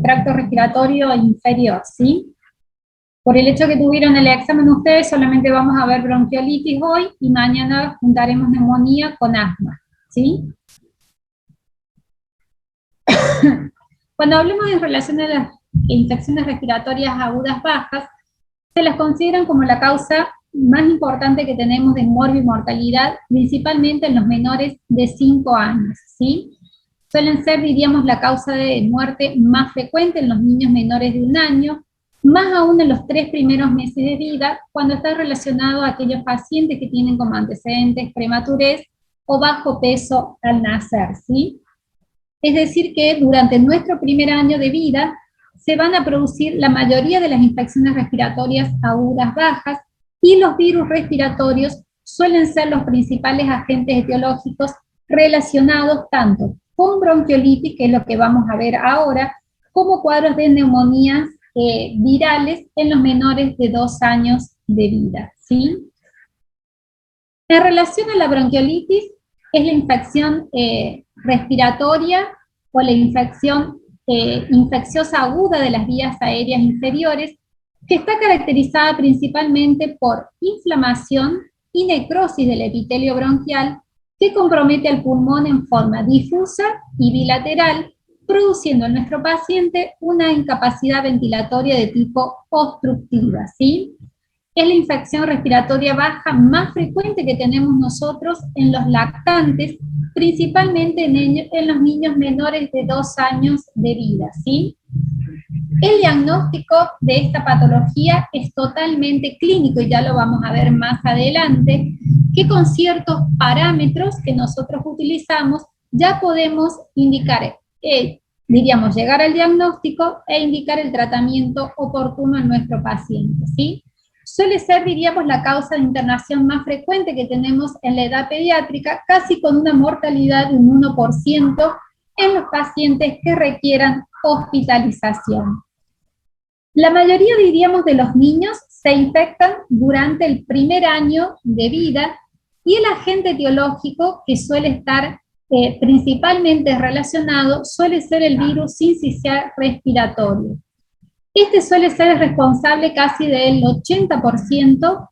del tracto respiratorio inferior, ¿sí? Por el hecho que tuvieron el examen ustedes, solamente vamos a ver bronquiolitis hoy y mañana juntaremos neumonía con asma, ¿sí? Cuando hablemos en relación a las infecciones respiratorias agudas bajas, se las consideran como la causa más importante que tenemos de mortalidad, principalmente en los menores de 5 años, ¿sí? Suelen ser, diríamos, la causa de muerte más frecuente en los niños menores de 1 año, más aún en los 3 primeros meses de vida, cuando está relacionado a aquellos pacientes que tienen como antecedentes prematurez o bajo peso al nacer, ¿sí? Es decir que durante nuestro primer año de vida se van a producir la mayoría de las infecciones respiratorias agudas bajas y los virus respiratorios suelen ser los principales agentes etiológicos relacionados tanto con bronquiolitis, que es lo que vamos a ver ahora, como cuadros de neumonías virales en los menores de 2 años de vida, ¿sí? En relación a la bronquiolitis, es la infección respiratoria o la infección infecciosa aguda de las vías aéreas inferiores, que está caracterizada principalmente por inflamación y necrosis del epitelio bronquial, que compromete al pulmón en forma difusa y bilateral, produciendo en nuestro paciente una incapacidad ventilatoria de tipo obstructiva, ¿sí? Es la infección respiratoria baja más frecuente que tenemos nosotros en los lactantes, principalmente en los niños menores de 2 años de vida, ¿sí? El diagnóstico de esta patología es totalmente clínico, y ya lo vamos a ver más adelante, que con ciertos parámetros que nosotros utilizamos ya podemos indicar, diríamos, llegar al diagnóstico e indicar el tratamiento oportuno en nuestro paciente, ¿sí? Suele ser, diríamos, la causa de internación más frecuente que tenemos en la edad pediátrica, casi con una mortalidad de un 1% en los pacientes que requieran hospitalización. La mayoría, diríamos, de los niños se infectan durante el primer año de vida, y el agente etiológico que suele estar principalmente relacionado suele ser el virus sincicial respiratorio. Este suele ser el responsable casi del 80%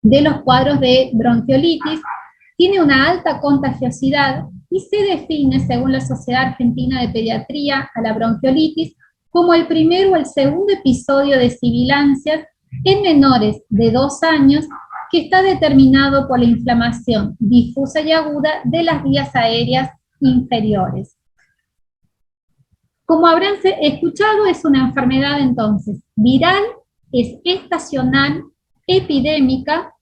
de los cuadros de bronquiolitis, tiene una alta contagiosidad y se define, según la Sociedad Argentina de Pediatría, a la bronquiolitis como el primer o el segundo episodio de sibilancias en menores de 2 años, que está determinado por la inflamación difusa y aguda de las vías aéreas inferiores. Como habrán escuchado, es una enfermedad entonces viral, es estacional, epidémica,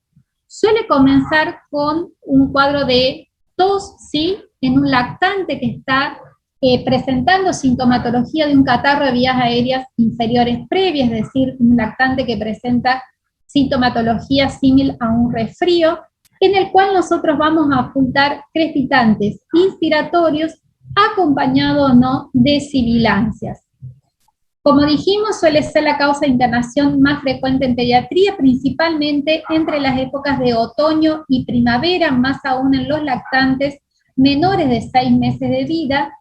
suele comenzar con un cuadro de tos, ¿sí?, en un lactante que está presentando sintomatología de un catarro de vías aéreas inferiores previa, es decir, un lactante que presenta sintomatología similar a un resfrío, en el cual nosotros vamos a ocultar crepitantes inspiratorios acompañado o no de sibilancias. Como dijimos, suele ser la causa de internación más frecuente en pediatría, principalmente entre las épocas de otoño y primavera, más aún en los lactantes menores de 6 meses de vida,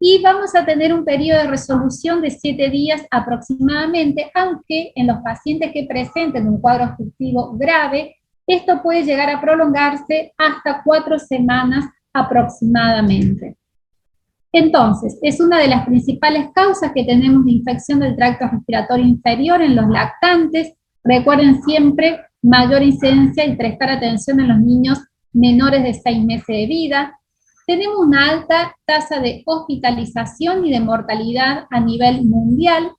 y vamos a tener un periodo de resolución de 7 días aproximadamente, aunque en los pacientes que presenten un cuadro obstructivo grave, esto puede llegar a prolongarse hasta 4 semanas aproximadamente. Entonces, es una de las principales causas que tenemos de infección del tracto respiratorio inferior en los lactantes. Recuerden siempre mayor incidencia y prestar atención en los niños menores de 6 meses de vida. Tenemos una alta tasa de hospitalización y de mortalidad a nivel mundial,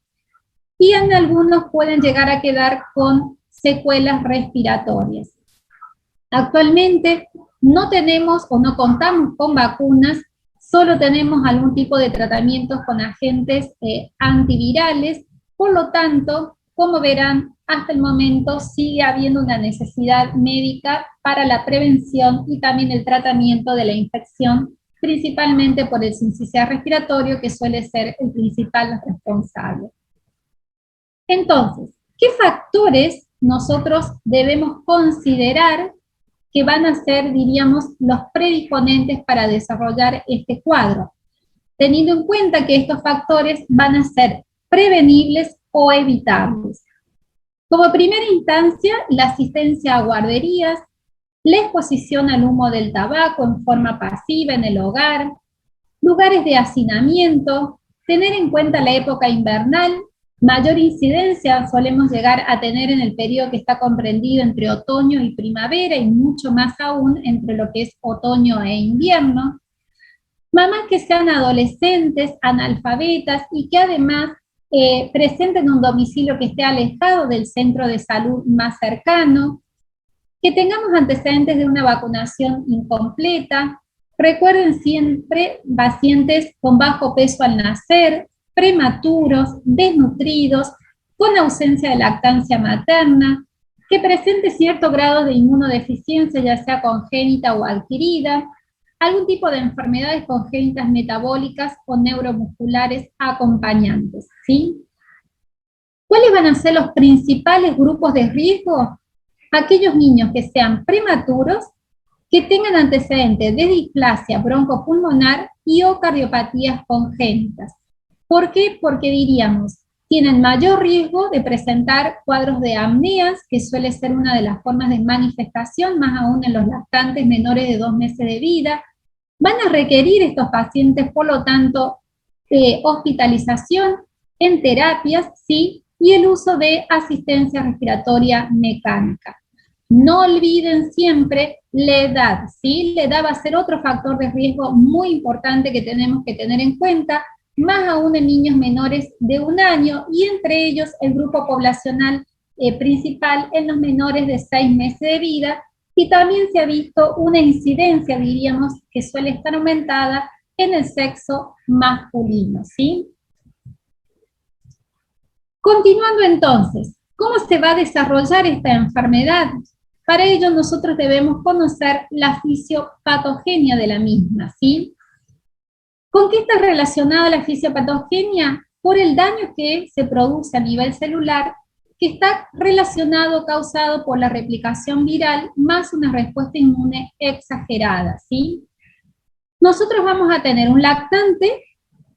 y en algunos pueden llegar a quedar con secuelas respiratorias. Actualmente no tenemos o no contamos con vacunas, solo tenemos algún tipo de tratamientos con agentes antivirales, por lo tanto, como verán, hasta el momento sigue habiendo una necesidad médica para la prevención y también el tratamiento de la infección, principalmente por el sincicial respiratorio, que suele ser el principal responsable. Entonces, ¿qué factores nosotros debemos considerar que van a ser, diríamos, los predisponentes para desarrollar este cuadro? Teniendo en cuenta que estos factores van a ser prevenibles o evitables. Como primera instancia, la asistencia a guarderías, la exposición al humo del tabaco en forma pasiva en el hogar, lugares de hacinamiento, tener en cuenta la época invernal, mayor incidencia solemos llegar a tener en el periodo que está comprendido entre otoño y primavera y mucho más aún entre lo que es otoño e invierno. Mamás que sean adolescentes, analfabetas y que además presenten un domicilio que esté alejado del centro de salud más cercano, que tengamos antecedentes de una vacunación incompleta. Recuerden siempre pacientes con bajo peso al nacer, prematuros, desnutridos, con ausencia de lactancia materna, que presente cierto grado de inmunodeficiencia, ya sea congénita o adquirida, algún tipo de enfermedades congénitas metabólicas o neuromusculares acompañantes, ¿sí? ¿Cuáles van a ser los principales grupos de riesgo? Aquellos niños que sean prematuros, que tengan antecedentes de displasia broncopulmonar y o cardiopatías congénitas. ¿Por qué? Porque diríamos, tienen mayor riesgo de presentar cuadros de apneas, que suele ser una de las formas de manifestación, más aún en los lactantes menores de 2 meses de vida. Van a requerir estos pacientes, por lo tanto, hospitalización en terapias, ¿sí? Y el uso de asistencia respiratoria mecánica. No olviden siempre la edad, ¿sí? La edad va a ser otro factor de riesgo muy importante que tenemos que tener en cuenta, más aún en niños menores de 1 año, y entre ellos el grupo poblacional principal en los menores de 6 meses de vida, y también se ha visto una incidencia, diríamos, que suele estar aumentada en el sexo masculino, ¿sí? Continuando entonces, ¿cómo se va a desarrollar esta enfermedad? Para ello nosotros debemos conocer la fisiopatogenia de la misma, ¿sí? ¿Con qué está relacionada la fisiopatogenia? Por el daño que se produce a nivel celular, que está relacionado, causado por la replicación viral, más una respuesta inmune exagerada, ¿sí? Nosotros vamos a tener un lactante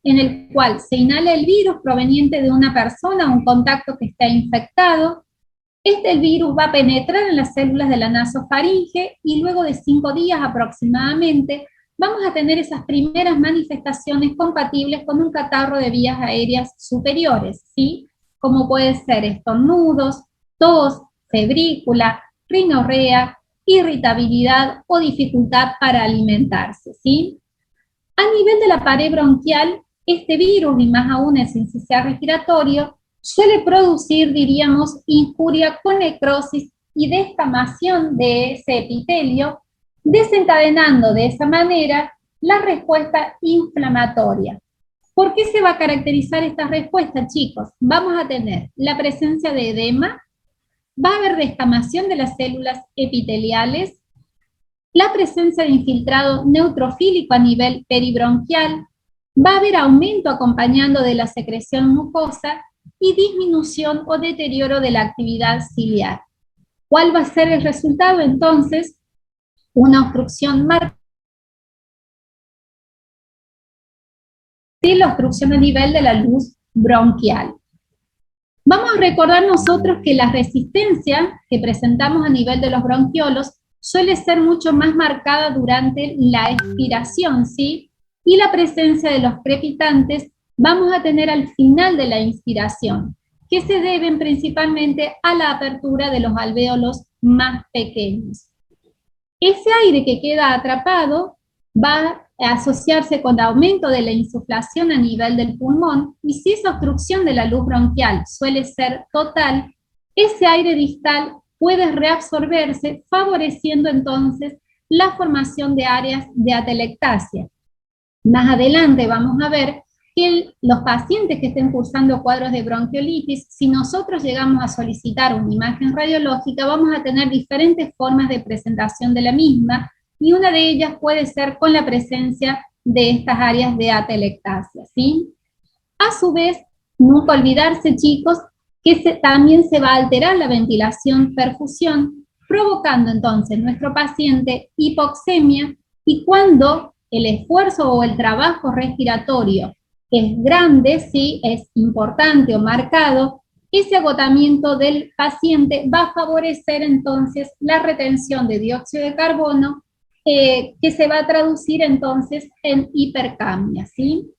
en el cual se inhala el virus proveniente de una persona, un contacto que está infectado. El virus va a penetrar en las células de la nasofaringe y luego de 5 días aproximadamente vamos a tener esas primeras manifestaciones compatibles con un catarro de vías aéreas superiores, ¿sí? Como puede ser estornudos, tos, febrícula, rinorrea, irritabilidad o dificultad para alimentarse, ¿sí? A nivel de la pared bronquial, este virus, y más aún el sincicial respiratorio, suele producir, diríamos, injuria con necrosis y descamación de ese epitelio, desencadenando de esa manera la respuesta inflamatoria. ¿Por qué se va a caracterizar esta respuesta, chicos? Vamos a tener la presencia de edema, va a haber descamación de las células epiteliales, la presencia de infiltrado neutrofílico a nivel peribronquial, va a haber aumento acompañando de la secreción mucosa y disminución o deterioro de la actividad ciliar. ¿Cuál va a ser el resultado entonces? Una obstrucción marcada, y la obstrucción a nivel de la luz bronquial. Vamos a recordar nosotros que la resistencia que presentamos a nivel de los bronquiolos suele ser mucho más marcada durante la expiración, ¿sí? Y la presencia de los crepitantes vamos a tener al final de la inspiración, que se deben principalmente a la apertura de los alvéolos más pequeños. Ese aire que queda atrapado va a asociarse con aumento de la insuflación a nivel del pulmón, y si esa obstrucción de la luz bronquial suele ser total, ese aire distal puede reabsorberse, favoreciendo entonces la formación de áreas de atelectasia. Más adelante vamos a ver que los pacientes que estén cursando cuadros de bronquiolitis, si nosotros llegamos a solicitar una imagen radiológica, vamos a tener diferentes formas de presentación de la misma, y una de ellas puede ser con la presencia de estas áreas de atelectasia, ¿sí? A su vez, nunca olvidarse, chicos, que también se va a alterar la ventilación-perfusión, provocando entonces en nuestro paciente hipoxemia, y cuando el esfuerzo o el trabajo respiratorio es grande, ¿sí? Es importante o marcado, ese agotamiento del paciente va a favorecer entonces la retención de dióxido de carbono, que se va a traducir entonces en hipercapnia, ¿sí?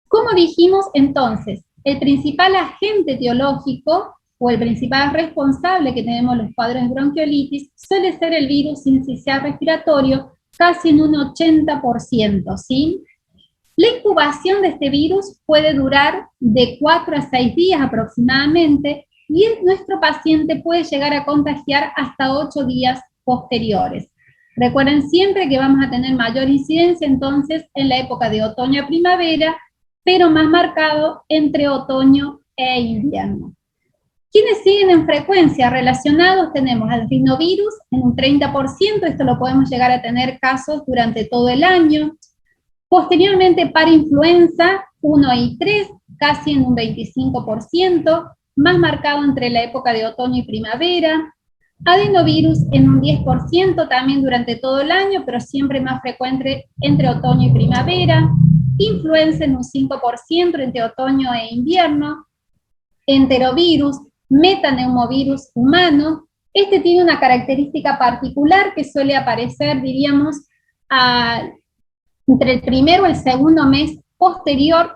Como dijimos entonces, el principal agente etiológico o el principal responsable que tenemos los cuadros de bronquiolitis suele ser el virus sincicial respiratorio, casi en un 80%, ¿sí? La incubación de este virus puede durar de 4 a 6 días aproximadamente y nuestro paciente puede llegar a contagiar hasta 8 días posteriores. Recuerden siempre que vamos a tener mayor incidencia entonces en la época de otoño-primavera, pero más marcado entre otoño e invierno. ¿Quiénes siguen en frecuencia relacionados? Tenemos al rinovirus en un 30%, esto lo podemos llegar a tener casos durante todo el año. Posteriormente, para influenza 1 y 3, casi en un 25%, más marcado entre la época de otoño y primavera. Adenovirus en un 10% también durante todo el año, pero siempre más frecuente entre otoño y primavera. Influenza en un 5% entre otoño e invierno. Enterovirus, metaneumovirus humano. Este tiene una característica particular que suele aparecer, diríamos, entre el primero o el segundo mes posterior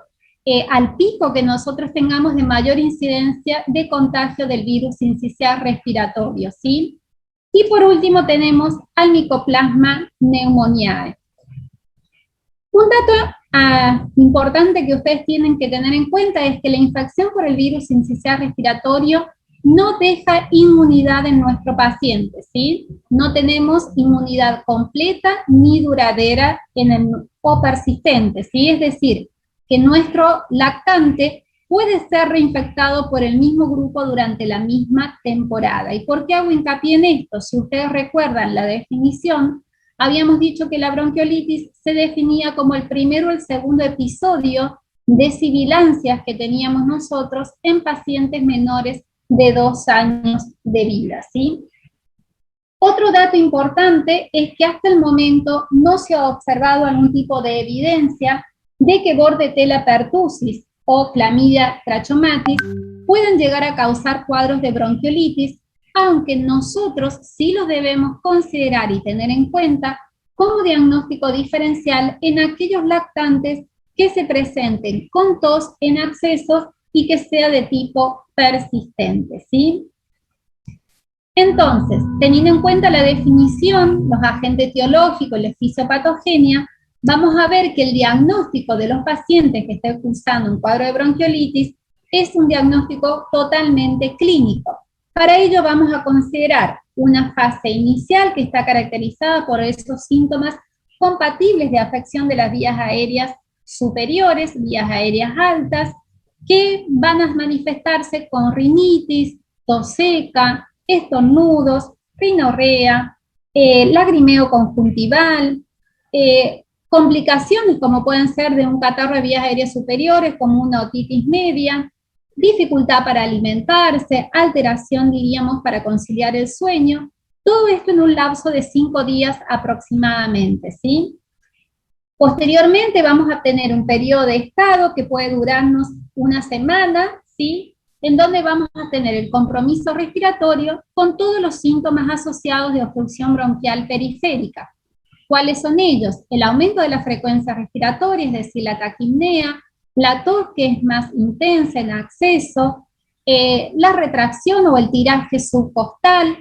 al pico que nosotros tengamos de mayor incidencia de contagio del virus sincicial respiratorio, ¿sí? Y por último tenemos al Mycoplasma pneumoniae. Un dato importante que ustedes tienen que tener en cuenta es que la infección por el virus sincicial respiratorio no deja inmunidad en nuestro paciente, ¿sí? No tenemos inmunidad completa ni duradera o persistente, ¿sí? Es decir, que nuestro lactante puede ser reinfectado por el mismo grupo durante la misma temporada. ¿Y por qué hago hincapié en esto? Si ustedes recuerdan la definición, habíamos dicho que la bronquiolitis se definía como el primero o el segundo episodio de sibilancias que teníamos nosotros en pacientes menores de 2 años de vida, ¿sí? Otro dato importante es que hasta el momento no se ha observado algún tipo de evidencia de que Bordetella pertussis o Clamidia trachomatis puedan llegar a causar cuadros de bronquiolitis, aunque nosotros sí los debemos considerar y tener en cuenta como diagnóstico diferencial en aquellos lactantes que se presenten con tos en accesos y que sea de tipo persistente, ¿sí? Entonces, teniendo en cuenta la definición, los agentes etiológicos y la fisiopatogenia, vamos a ver que el diagnóstico de los pacientes que estén cursando un cuadro de bronquiolitis es un diagnóstico totalmente clínico. Para ello vamos a considerar una fase inicial que está caracterizada por esos síntomas compatibles de afección de las vías aéreas superiores, vías aéreas altas, que van a manifestarse con rinitis, tos seca, estornudos, rinorrea, lagrimeo conjuntival, complicaciones como pueden ser de un catarro de vías aéreas superiores, como una otitis media, dificultad para alimentarse, alteración, diríamos, para conciliar el sueño, todo esto en un lapso de 5 días aproximadamente, ¿sí? Posteriormente vamos a tener un periodo de estado que puede durarnos una semana, ¿sí? En donde vamos a tener el compromiso respiratorio con todos los síntomas asociados de obstrucción bronquial periférica. ¿Cuáles son ellos? El aumento de la frecuencia respiratoria, es decir, la taquipnea, la tos que es más intensa en acceso, la retracción o el tiraje subcostal,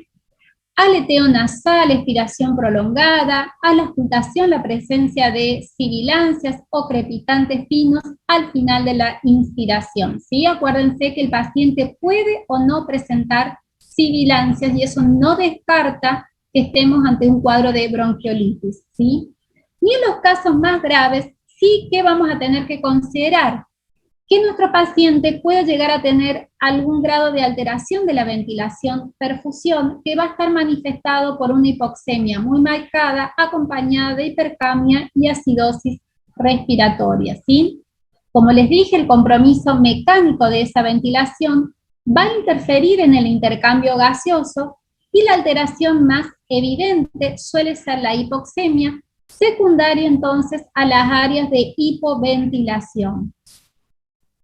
aleteo nasal, expiración prolongada, a la auscultación la presencia de sibilancias o crepitantes finos al final de la inspiración, ¿sí? Acuérdense que el paciente puede o no presentar sibilancias y eso no descarta que estemos ante un cuadro de bronquiolitis, ¿sí? Y en los casos más graves, sí que vamos a tener que considerar que nuestro paciente puede llegar a tener algún grado de alteración de la ventilación-perfusión que va a estar manifestado por una hipoxemia muy marcada, acompañada de hipercapnia y acidosis respiratoria, ¿sí? Como les dije, el compromiso mecánico de esa ventilación va a interferir en el intercambio gaseoso y la alteración más evidente suele ser la hipoxemia, secundario entonces a las áreas de hipoventilación.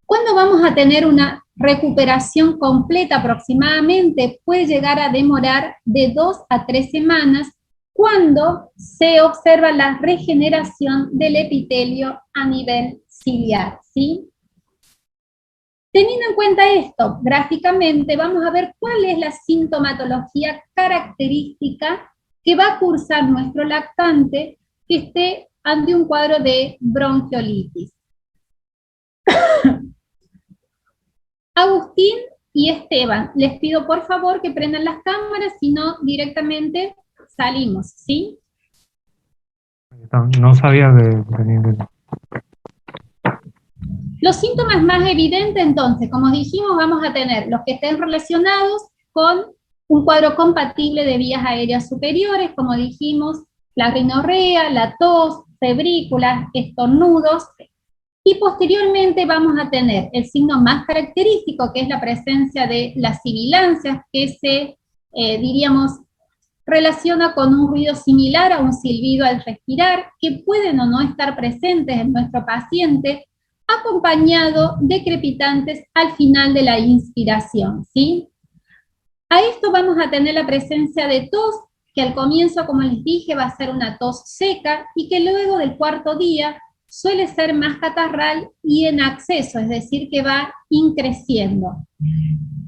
¿Cuándo vamos a tener una recuperación completa aproximadamente? Puede llegar a demorar de 2 a 3 semanas cuando se observa la regeneración del epitelio a nivel ciliar, ¿sí? Teniendo en cuenta esto, gráficamente vamos a ver cuál es la sintomatología característica que va a cursar nuestro lactante que esté ante un cuadro de bronquiolitis. Agustín y Esteban, les pido por favor que prendan las cámaras, si no directamente salimos, ¿sí? No sabía de venir de... Los síntomas más evidentes, entonces, como dijimos, vamos a tener los que estén relacionados con un cuadro compatible de vías aéreas superiores, como dijimos, la rinorrea, la tos, febrículas, estornudos, y posteriormente vamos a tener el signo más característico, que es la presencia de las sibilancias, que se, diríamos, relaciona con un ruido similar a un silbido al respirar, que pueden o no estar presentes en nuestro paciente, acompañado de crepitantes al final de la inspiración, ¿sí? A esto vamos a tener la presencia de tos, que al comienzo, como les dije, va a ser una tos seca, y que luego del cuarto día suele ser más catarral y en acceso, es decir, que va increciendo.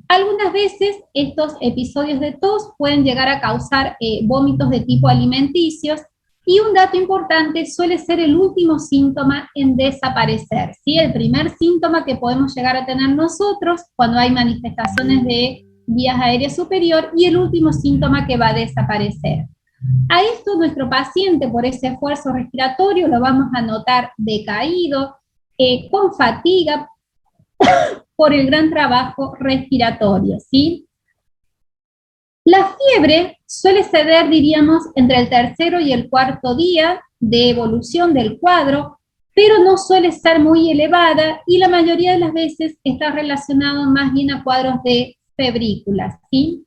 Algunas veces estos episodios de tos pueden llegar a causar vómitos de tipo alimenticios, y un dato importante, suele ser el último síntoma en desaparecer, ¿sí? El primer síntoma que podemos llegar a tener nosotros cuando hay manifestaciones de vías aéreas superior, y el último síntoma que va a desaparecer. A esto nuestro paciente, por ese esfuerzo respiratorio, lo vamos a notar decaído, con fatiga, por el gran trabajo respiratorio, ¿sí? La fiebre suele ceder, diríamos, entre el tercero y el cuarto día de evolución del cuadro, pero no suele ser muy elevada, y la mayoría de las veces está relacionado más bien a cuadros de febrículas, ¿sí?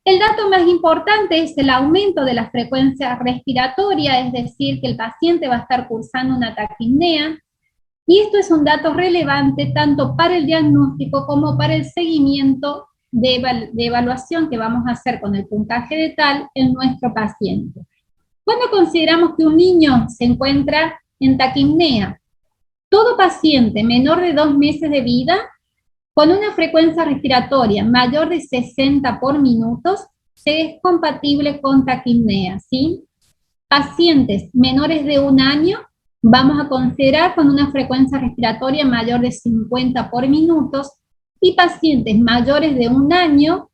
El dato más importante es el aumento de la frecuencia respiratoria, es decir, que el paciente va a estar cursando una taquipnea, y esto es un dato relevante tanto para el diagnóstico como para el seguimiento de evaluación que vamos a hacer con el puntaje de TAL en nuestro paciente. ¿Cuándo consideramos que un niño se encuentra en taquipnea? Todo paciente menor de 2 meses de vida con una frecuencia respiratoria mayor de 60 por minutos es compatible con taquipnea, ¿sí? Pacientes menores de 1 año vamos a considerar con una frecuencia respiratoria mayor de 50 por minutos, y pacientes mayores de 1 año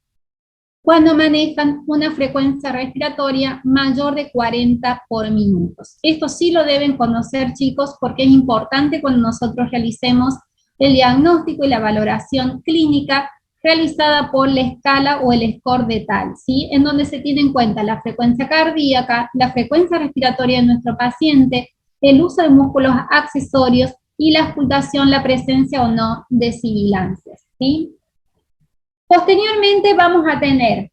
cuando manejan una frecuencia respiratoria mayor de 40 por minutos. Esto sí lo deben conocer, chicos, porque es importante cuando nosotros realicemos el diagnóstico y la valoración clínica realizada por la escala o el score de TAL, ¿sí? En donde se tiene en cuenta la frecuencia cardíaca, la frecuencia respiratoria de nuestro paciente, el uso de músculos accesorios y la auscultación, la presencia o no de sibilancias, ¿sí? Posteriormente vamos a tener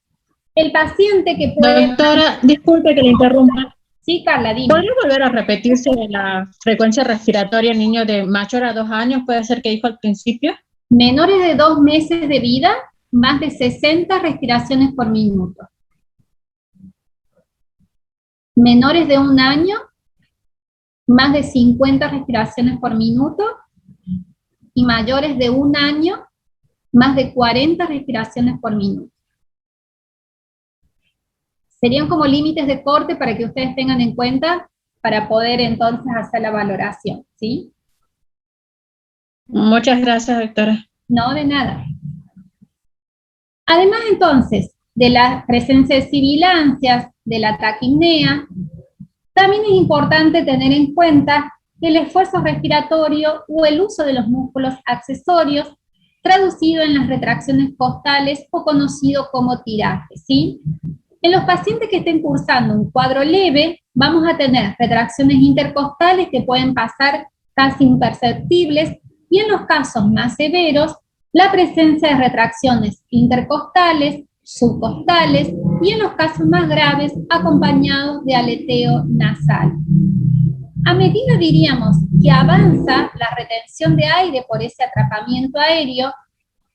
el paciente que puede... Doctora, disculpe que le interrumpa. Sí, Carla, dime. ¿Podría volver a repetirse la frecuencia respiratoria en niños de mayor a 2 años? ¿Puede ser que dijo al principio? Menores de 2 meses de vida, más de 60 respiraciones por minuto. Menores de 1 año, más de 50 respiraciones por minuto. Y mayores de 1 año, más de 40 respiraciones por minuto. Serían como límites de corte para que ustedes tengan en cuenta para poder entonces hacer la valoración, ¿sí? Muchas gracias, doctora. No, de nada. Además, entonces, de la presencia de sibilancias, de la taquipnea, también es importante tener en cuenta el esfuerzo respiratorio o el uso de los músculos accesorios, traducido en las retracciones costales o conocido como tiraje, ¿sí? En los pacientes que estén cursando un cuadro leve, vamos a tener retracciones intercostales que pueden pasar casi imperceptibles, y en los casos más severos, la presencia de retracciones intercostales subcostales y en los casos más graves acompañados de aleteo nasal. A medida, diríamos, que avanza la retención de aire por ese atrapamiento aéreo,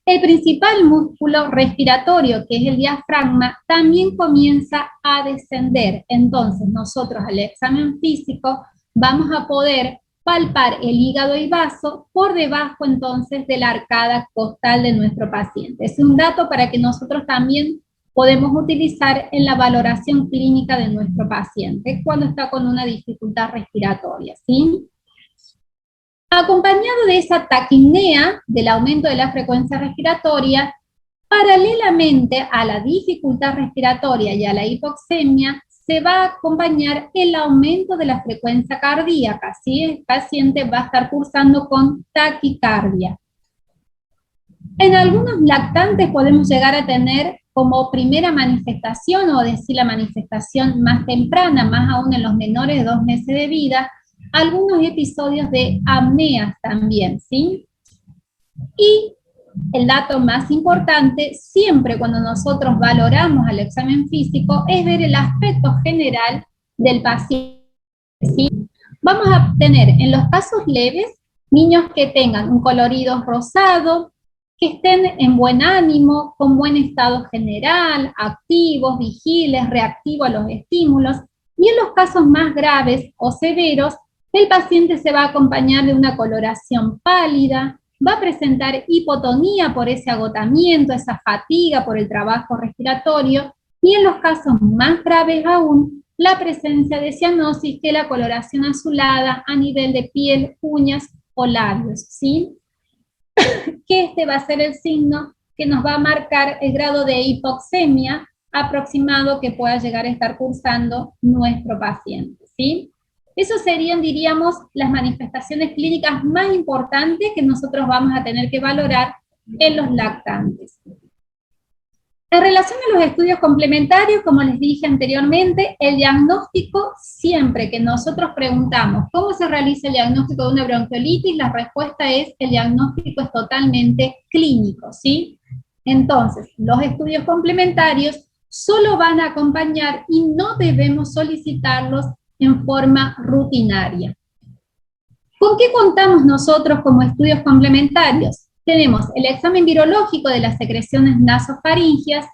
el principal músculo respiratorio, que es el diafragma, también comienza a descender. Entonces, nosotros al examen físico vamos a poder palpar el hígado y vaso por debajo, entonces, de la arcada costal de nuestro paciente. Es un dato para que nosotros también podemos utilizar en la valoración clínica de nuestro paciente cuando está con una dificultad respiratoria, ¿sí? Acompañado de esa taquipnea, del aumento de la frecuencia respiratoria, paralelamente a la dificultad respiratoria y a la hipoxemia, se va a acompañar el aumento de la frecuencia cardíaca, ¿sí? El paciente va a estar cursando con taquicardia. En algunos lactantes podemos llegar a tener como primera manifestación, o decir la manifestación más temprana, más aún en los menores de 2 meses de vida, algunos episodios de apneas también, ¿sí? Y el dato más importante, siempre cuando nosotros valoramos al examen físico, es ver el aspecto general del paciente, ¿sí? Vamos a tener en los casos leves, niños que tengan un colorido rosado, que estén en buen ánimo, con buen estado general, activos, vigiles, reactivos a los estímulos, y en los casos más graves o severos, el paciente se va a acompañar de una coloración pálida, va a presentar hipotonía por ese agotamiento, esa fatiga por el trabajo respiratorio, y en los casos más graves aún, la presencia de cianosis, que es la coloración azulada a nivel de piel, uñas o labios, ¿sí? Que este va a ser el signo que nos va a marcar el grado de hipoxemia aproximado que pueda llegar a estar cursando nuestro paciente, ¿sí? Esos serían, diríamos, las manifestaciones clínicas más importantes que nosotros vamos a tener que valorar en los lactantes. En relación a los estudios complementarios, como les dije anteriormente, el diagnóstico, siempre que nosotros preguntamos cómo se realiza el diagnóstico de una bronquiolitis, la respuesta es: el diagnóstico es totalmente clínico, ¿sí? Entonces, los estudios complementarios solo van a acompañar y no debemos solicitarlos en forma rutinaria. ¿Con qué contamos nosotros como estudios complementarios? Tenemos el examen virológico de las secreciones nasofaringias,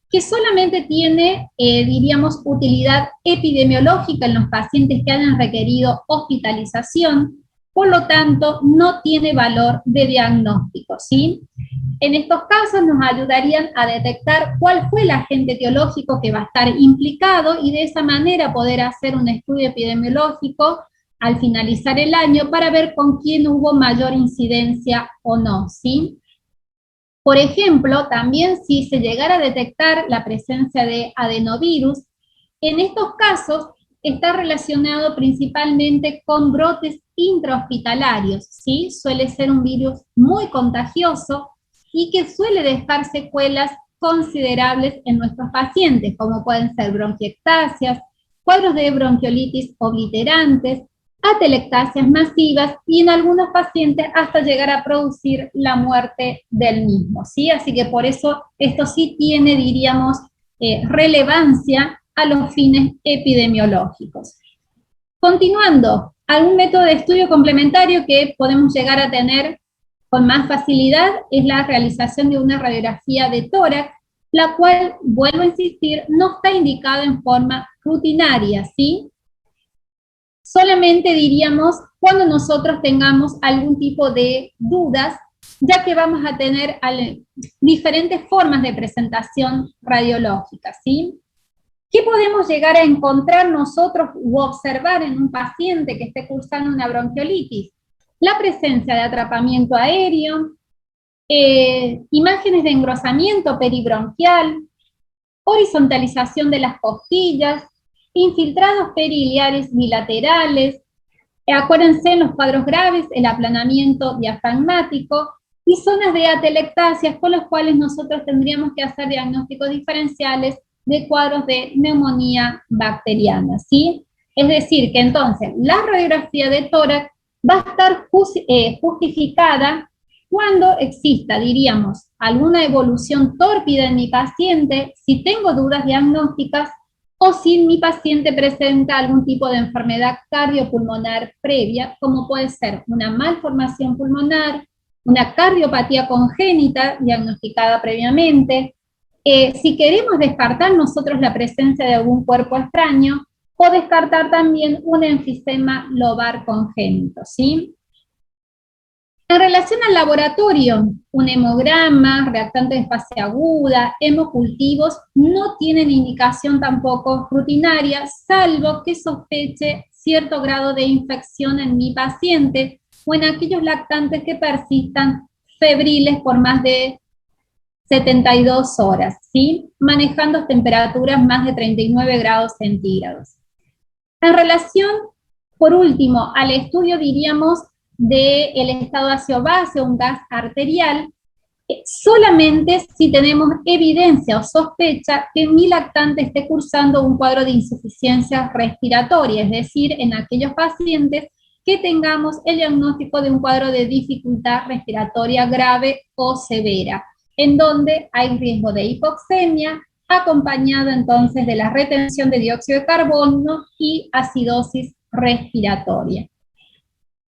que solamente tiene, diríamos, utilidad epidemiológica en los pacientes que hayan requerido hospitalización, por lo tanto, no tiene valor de diagnóstico, ¿sí? En estos casos nos ayudarían a detectar cuál fue el agente etiológico que va a estar implicado y de esa manera poder hacer un estudio epidemiológico al finalizar el año para ver con quién hubo mayor incidencia o no, ¿sí? Por ejemplo, también si se llegara a detectar la presencia de adenovirus, en estos casos está relacionado principalmente con brotes intrahospitalarios, ¿sí? Suele ser un virus muy contagioso y que suele dejar secuelas considerables en nuestros pacientes, como pueden ser bronquiectasias, cuadros de bronquiolitis obliterantes, atelectasias masivas y en algunos pacientes hasta llegar a producir la muerte del mismo, ¿sí? Así que por eso esto sí tiene, diríamos, relevancia a los fines epidemiológicos. Continuando, algún método de estudio complementario que podemos llegar a tener con más facilidad es la realización de una radiografía de tórax, la cual, vuelvo a insistir, no está indicada en forma rutinaria, ¿sí? Solamente diríamos cuando nosotros tengamos algún tipo de dudas, ya que vamos a tener diferentes formas de presentación radiológica, ¿sí? ¿Qué podemos llegar a encontrar nosotros u observar en un paciente que esté cursando una bronquiolitis? La presencia de atrapamiento aéreo, imágenes de engrosamiento peribronquial, horizontalización de las costillas, infiltrados periliares bilaterales, acuérdense en los cuadros graves, el aplanamiento diafragmático, y zonas de atelectasias con los cuales nosotros tendríamos que hacer diagnósticos diferenciales de cuadros de neumonía bacteriana, ¿sí? Es decir, que entonces la radiografía de tórax va a estar justificada cuando exista, diríamos, alguna evolución tórpida en mi paciente, si tengo dudas diagnósticas o si mi paciente presenta algún tipo de enfermedad cardiopulmonar previa, como puede ser una malformación pulmonar, una cardiopatía congénita diagnosticada previamente. Si queremos descartar nosotros la presencia de algún cuerpo extraño, o descartar también un enfisema lobar congénito, ¿sí? En relación al laboratorio, un hemograma, reactante de fase aguda, hemocultivos, no tienen indicación tampoco rutinaria, salvo que sospeche cierto grado de infección en mi paciente o en aquellos lactantes que persistan febriles por más de 72 horas, ¿sí? Manejando temperaturas más de 39 grados centígrados. En relación, por último, al estudio, diríamos, del estado ácido-base o un gas arterial, solamente si tenemos evidencia o sospecha que mi lactante esté cursando un cuadro de insuficiencia respiratoria, es decir, en aquellos pacientes que tengamos el diagnóstico de un cuadro de dificultad respiratoria grave o severa, en donde hay riesgo de hipoxemia, acompañado entonces de la retención de dióxido de carbono y acidosis respiratoria.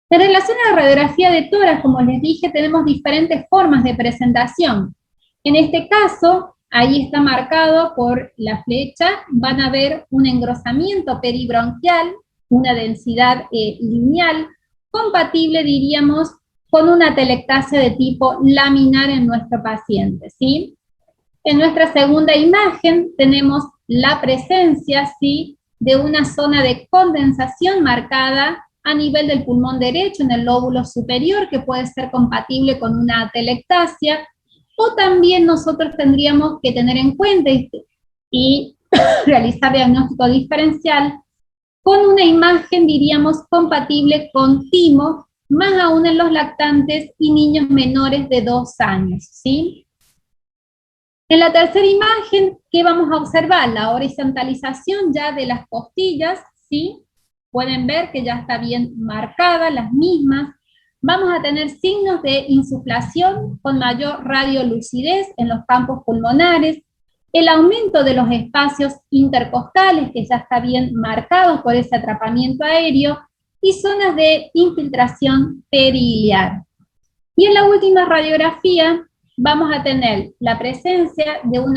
En relación a la radiografía de tórax, como les dije, tenemos diferentes formas de presentación. En este caso, ahí está marcado por la flecha, van a ver un engrosamiento peribronquial, una densidad lineal, compatible, diríamos, con una atelectasia de tipo laminar en nuestro paciente, ¿sí? En nuestra segunda imagen tenemos la presencia, ¿sí?, de una zona de condensación marcada a nivel del pulmón derecho, en el lóbulo superior, que puede ser compatible con una atelectasia, o también nosotros tendríamos que tener en cuenta y realizar diagnóstico diferencial con una imagen, diríamos, compatible con timo, más aún en los lactantes y niños menores de 2 años, ¿sí? En la tercera imagen, ¿qué vamos a observar? La horizontalización ya de las costillas, ¿sí? Pueden ver que ya está bien marcada, las mismas. Vamos a tener signos de insuflación con mayor radiolucidez en los campos pulmonares, el aumento de los espacios intercostales, que ya está bien marcado por ese atrapamiento aéreo, y zonas de infiltración periliar. Y en la última radiografía vamos a tener la presencia de un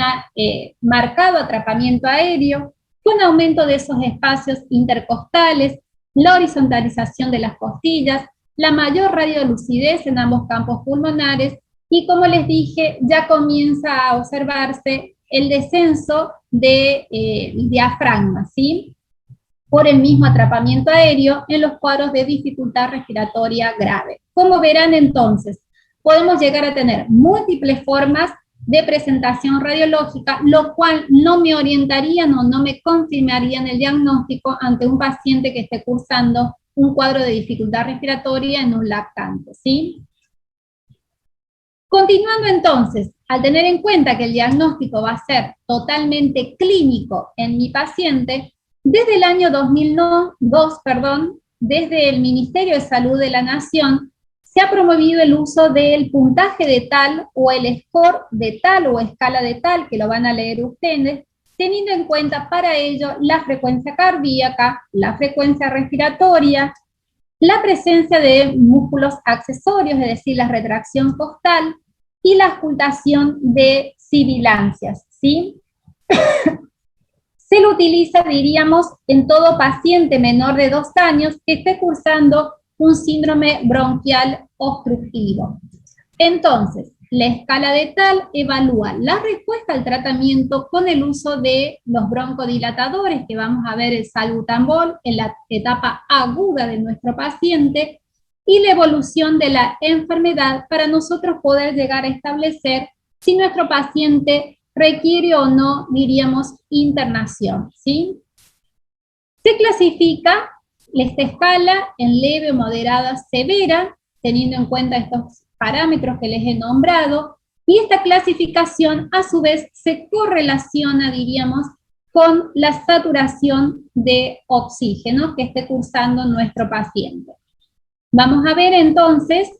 marcado atrapamiento aéreo, con aumento de esos espacios intercostales, la horizontalización de las costillas, la mayor radiolucidez en ambos campos pulmonares, y como les dije, ya comienza a observarse el descenso del diafragma, ¿sí?, por el mismo atrapamiento aéreo en los cuadros de dificultad respiratoria grave. Como verán entonces, podemos llegar a tener múltiples formas de presentación radiológica, lo cual no me orientarían o no me confirmarían el diagnóstico ante un paciente que esté cursando un cuadro de dificultad respiratoria en un lactante, ¿sí? Continuando entonces, al tener en cuenta que el diagnóstico va a ser totalmente clínico en mi paciente, desde el año 2002, desde el Ministerio de Salud de la Nación, se ha promovido el uso del puntaje de tal o el score de tal o escala de tal, que lo van a leer ustedes, teniendo en cuenta para ello la frecuencia cardíaca, la frecuencia respiratoria, la presencia de músculos accesorios, es decir, la retracción costal, y la ocultación de sibilancias, ¿sí? Se lo utiliza, diríamos, en todo paciente menor de 2 años que esté cursando un síndrome bronquial obstructivo. Entonces, la escala de tal evalúa la respuesta al tratamiento con el uso de los broncodilatadores, que vamos a ver el salbutamol en la etapa aguda de nuestro paciente, y la evolución de la enfermedad para nosotros poder llegar a establecer si nuestro paciente requiere o no, diríamos, internación, ¿sí? Se clasifica esta escala en leve, moderada, severa, teniendo en cuenta estos parámetros que les he nombrado, y esta clasificación a su vez se correlaciona, diríamos, con la saturación de oxígeno que esté cursando nuestro paciente. Vamos a ver entonces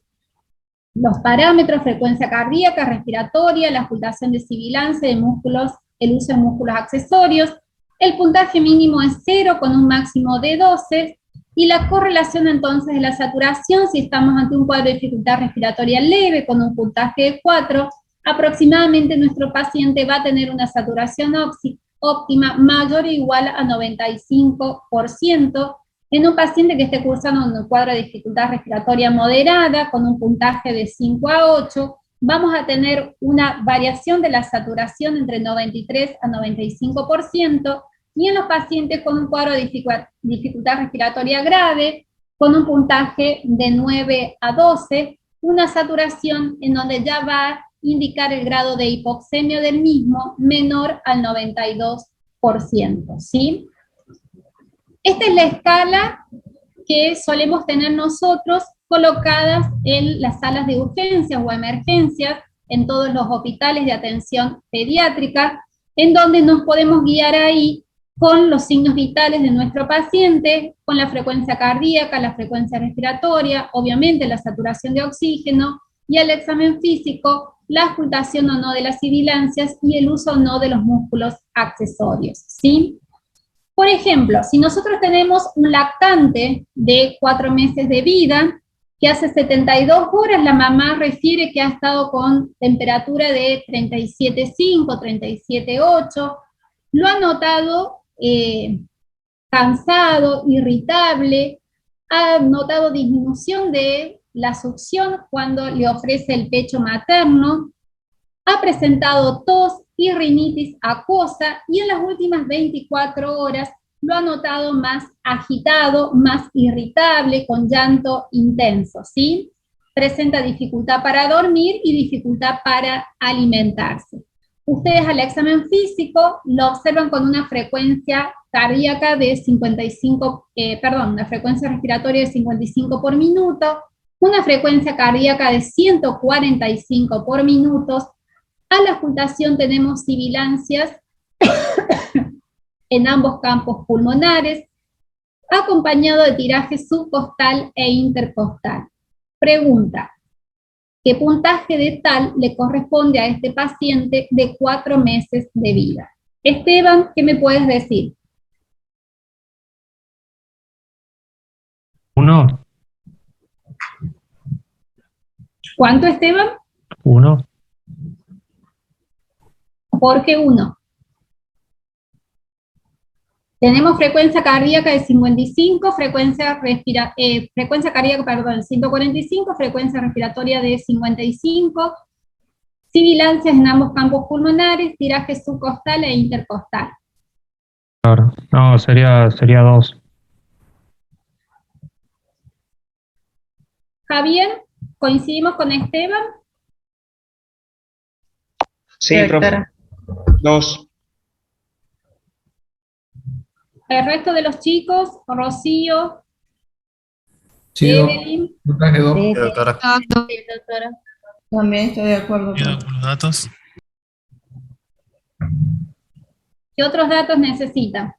los parámetros: frecuencia cardíaca, respiratoria, la ocultación de sibilancia de músculos, el uso de músculos accesorios. El puntaje mínimo es 0 con un máximo de 12, y la correlación entonces de la saturación, si estamos ante un cuadro de dificultad respiratoria leve con un puntaje de 4, aproximadamente nuestro paciente va a tener una saturación óptima mayor o igual a 95%, en un paciente que esté cursando un cuadro de dificultad respiratoria moderada, con un puntaje de 5 a 8, vamos a tener una variación de la saturación entre 93 a 95%, y en los pacientes con un cuadro de dificultad respiratoria grave, con un puntaje de 9 a 12, una saturación en donde ya va a indicar el grado de hipoxemia del mismo menor al 92%, ¿sí? Esta es la escala que solemos tener nosotros colocadas en las salas de urgencias o emergencias, en todos los hospitales de atención pediátrica, en donde nos podemos guiar ahí con los signos vitales de nuestro paciente, con la frecuencia cardíaca, la frecuencia respiratoria, obviamente la saturación de oxígeno, y el examen físico, la ocultación o no de las sibilancias y el uso o no de los músculos accesorios, ¿sí? Por ejemplo, si nosotros tenemos un lactante de 4 meses de vida, que hace 72 horas la mamá refiere que ha estado con temperatura de 37,5, 37,8, lo ha notado cansado, irritable, ha notado disminución de la succión cuando le ofrece el pecho materno, ha presentado tos y rinitis acuosa, y en las últimas 24 horas lo ha notado más agitado, más irritable, con llanto intenso, ¿sí? Presenta dificultad para dormir y dificultad para alimentarse. Ustedes al examen físico lo observan con una frecuencia cardíaca de 55, una frecuencia respiratoria de 55 por minuto, una frecuencia cardíaca de 145 por minuto. A la ocultación tenemos sibilancias en ambos campos pulmonares, acompañado de tiraje subcostal e intercostal. Pregunta: ¿qué puntaje de tal le corresponde a este paciente de 4 meses de vida? Esteban, ¿qué me puedes decir? 1, ¿Cuánto, Esteban? 1, ¿Por qué 1? Tenemos frecuencia cardíaca de 55, frecuencia cardíaca, perdón, 145, frecuencia respiratoria de 55, sibilancias en ambos campos pulmonares, tiraje subcostal e intercostal. claro. No, sería 2. Javier, ¿coincidimos con Esteban? Sí, profe. 2. El resto de los chicos, Rocío, Sí, Evelyn. puntaje 2. Sí, doctora. Sí, doctora. También estoy de acuerdo Pido con... con los datos. ¿Qué otros datos necesitan?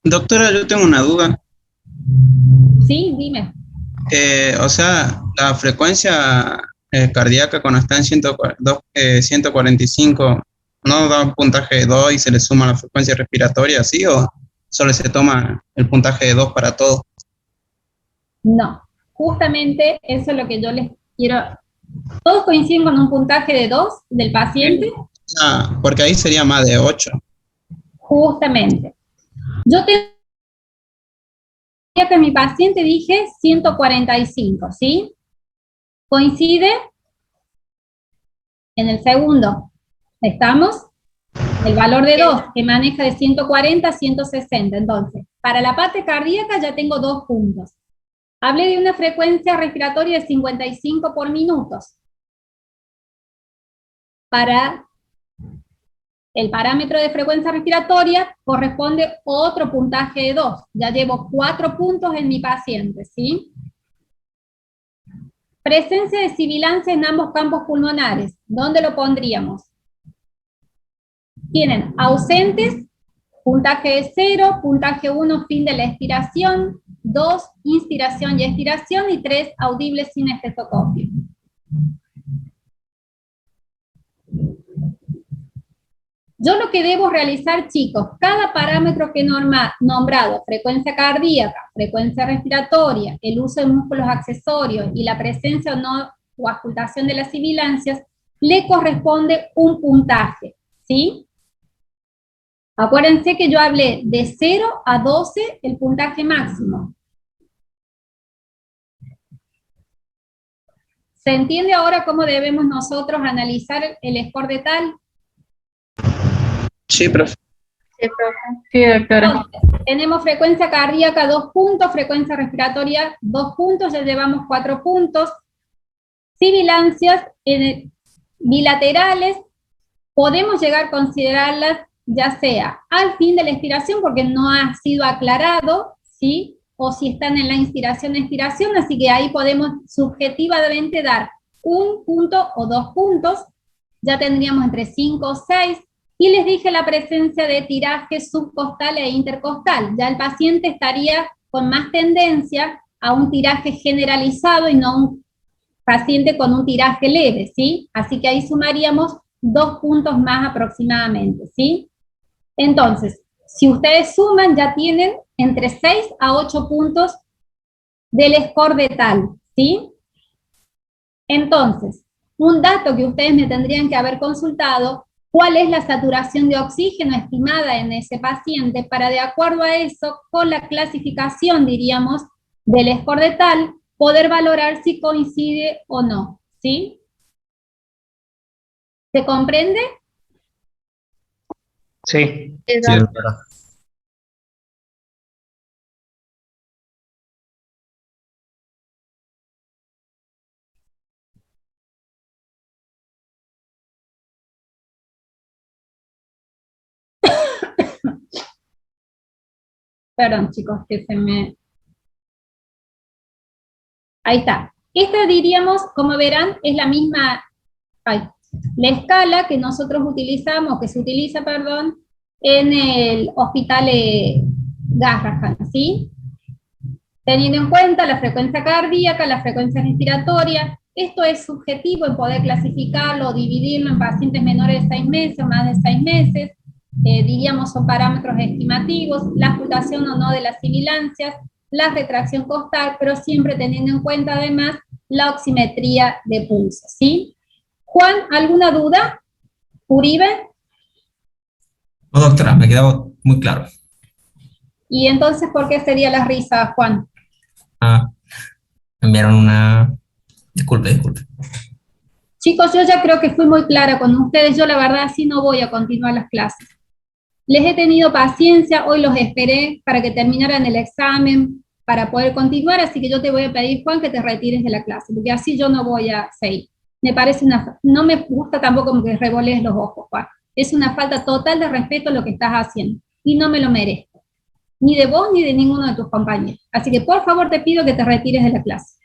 Doctora, yo tengo una duda. Sí, dime. O sea, la frecuencia cardíaca cuando está en 145, ¿no da un puntaje de 2 y se le suma la frecuencia respiratoria, ¿sí? ¿O solo se toma el puntaje de 2 para todo? No, justamente eso es lo que yo les quiero. ¿Todos coinciden con un puntaje de 2 del paciente? Ah, porque ahí sería más de 8. Justamente. Yo tengo que mi paciente dije 145, ¿sí? ¿Coincide? En el segundo. ¿Estamos? El valor de 2, que maneja de 140 a 160. Entonces, para la parte cardíaca ya tengo 2 puntos. Hablé de una frecuencia respiratoria de 55 por minutos. Para el parámetro de frecuencia respiratoria corresponde otro puntaje de 2. Ya llevo 4 puntos en mi paciente, ¿sí? Presencia de sibilancia en ambos campos pulmonares. ¿Dónde lo pondríamos? Tienen ausentes Puntaje de 0, puntaje 1, fin de la expiración, 2, inspiración y expiración, y 3, audible sin estetoscopio. Yo lo que debo realizar, chicos, cada parámetro que he nombrado, frecuencia cardíaca, frecuencia respiratoria, el uso de músculos accesorios y la presencia o no o ocultación de las sibilancias, le corresponde un puntaje, ¿sí? Acuérdense que yo hablé de 0 a 12, el puntaje máximo. ¿Se entiende ahora cómo debemos nosotros analizar el score de tal? Sí, profe. Sí, profe. Sí, doctora. Entonces, tenemos frecuencia cardíaca 2 puntos, frecuencia respiratoria 2 puntos, ya llevamos 4 puntos. Sibilancias bilaterales, podemos llegar a considerarlas ya sea al fin de la expiración, porque no ha sido aclarado, ¿sí? O si están en la inspiración-expiración, así que ahí podemos subjetivamente dar 1 punto o 2 puntos, ya tendríamos entre 5 o 6, y les dije la presencia de tiraje subcostal e intercostal, ya el paciente estaría con más tendencia a un tiraje generalizado y no un paciente con un tiraje leve, ¿sí? Así que ahí sumaríamos 2 puntos más aproximadamente, ¿sí? Entonces, si ustedes suman, ya tienen entre 6 a 8 puntos del score de tal, ¿sí? Entonces, un dato que ustedes me tendrían que haber consultado, ¿cuál es la saturación de oxígeno estimada en ese paciente? Para de acuerdo a eso, con la clasificación, diríamos, del score de tal, poder valorar si coincide o no, ¿sí? ¿Se comprende? Sí. Sí, doctora. Perdón, chicos, que se me... Ahí está. Esta diríamos, como verán, es la misma, la escala que nosotros utilizamos, que se utiliza, perdón, en el hospital Garrahan, ¿sí? Teniendo en cuenta la frecuencia cardíaca, la frecuencia respiratoria, esto es subjetivo en poder clasificarlo o dividirlo en pacientes menores de 6 meses o más de 6 meses, diríamos son parámetros estimativos, la ocultación o no de las sibilancias, la retracción costal, pero siempre teniendo en cuenta además la oximetría de pulso, ¿sí? Juan, ¿alguna duda? Uribe, No, doctora, me quedó muy claro. y entonces, ¿por qué sería la risa, Juan? Ah, me enviaron una... Disculpe. Chicos, yo ya creo que fui muy clara con ustedes, yo la verdad sí no voy a continuar las clases. Les he tenido paciencia, hoy los esperé para que terminaran el examen, para poder continuar, así que yo te voy a pedir, Juan, que te retires de la clase, porque así yo no voy a seguir. Me parece no me gusta tampoco como que revolees los ojos, Juan. Es una falta total de respeto lo que estás haciendo, y no me lo merezco, ni de vos ni de ninguno de tus compañeros. Así que por favor te pido que te retires de la clase.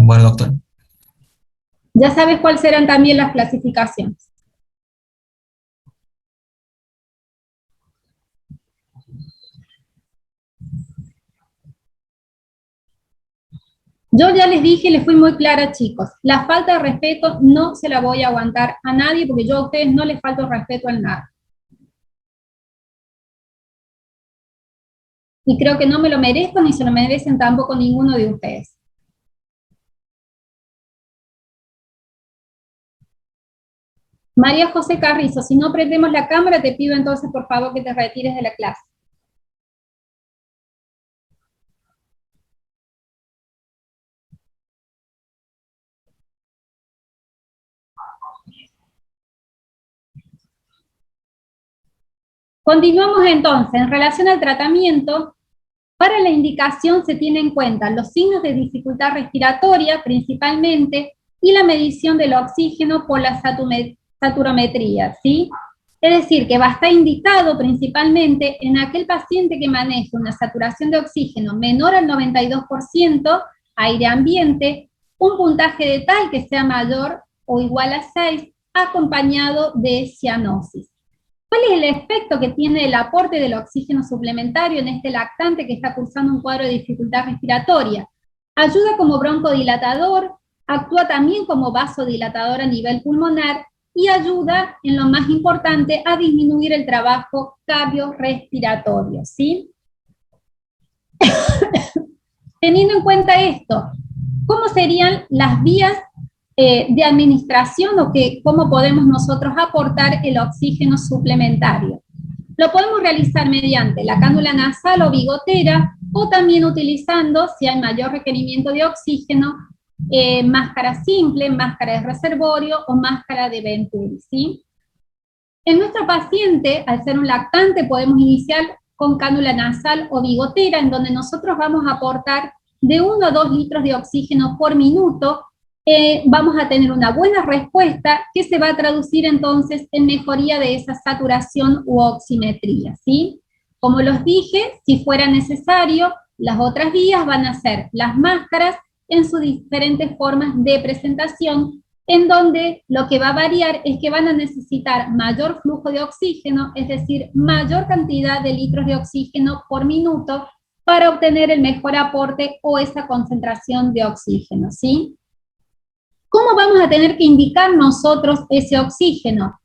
Bueno, doctor. Ya sabes cuáles serán también las clasificaciones. Yo ya les dije, les fui muy clara, chicos, la falta de respeto no se la voy a aguantar a nadie, porque yo a ustedes no les falto respeto en nada. Y creo que no me lo merezco, ni se lo merecen tampoco ninguno de ustedes. María José Carrizo, si no prendemos la cámara, te pido entonces, por favor, que te retires de la clase. Continuamos entonces, en relación al tratamiento, para la indicación se tiene en cuenta los signos de dificultad respiratoria principalmente y la medición del oxígeno por la saturometría, ¿sí? Es decir, que va a estar indicado principalmente en aquel paciente que maneje una saturación de oxígeno menor al 92%, aire ambiente, un puntaje de tal que sea mayor o igual a 6, acompañado de cianosis. ¿Cuál es el efecto que tiene el aporte del oxígeno suplementario en este lactante que está cursando un cuadro de dificultad respiratoria? Ayuda como broncodilatador, actúa también como vasodilatador a nivel pulmonar y ayuda, en lo más importante, a disminuir el trabajo cardiorrespiratorio, ¿sí? Teniendo en cuenta esto, ¿cómo serían las vías de administración o cómo podemos nosotros aportar el oxígeno suplementario? Lo podemos realizar mediante la cánula nasal o bigotera, o también utilizando, si hay mayor requerimiento de oxígeno, máscara simple, máscara de reservorio o máscara de Venturi, ¿sí? En nuestro paciente, al ser un lactante, podemos iniciar con cánula nasal o bigotera, en donde nosotros vamos a aportar de 1 a 2 litros de oxígeno por minuto. Vamos a tener una buena respuesta que se va a traducir entonces en mejoría de esa saturación u oximetría, ¿sí? Como los dije, si fuera necesario, las otras vías van a ser las máscaras en sus diferentes formas de presentación, en donde lo que va a variar es que van a necesitar mayor flujo de oxígeno, es decir, mayor cantidad de litros de oxígeno por minuto para obtener el mejor aporte o esa concentración de oxígeno, ¿sí? ¿Cómo vamos a tener que indicar nosotros ese oxígeno?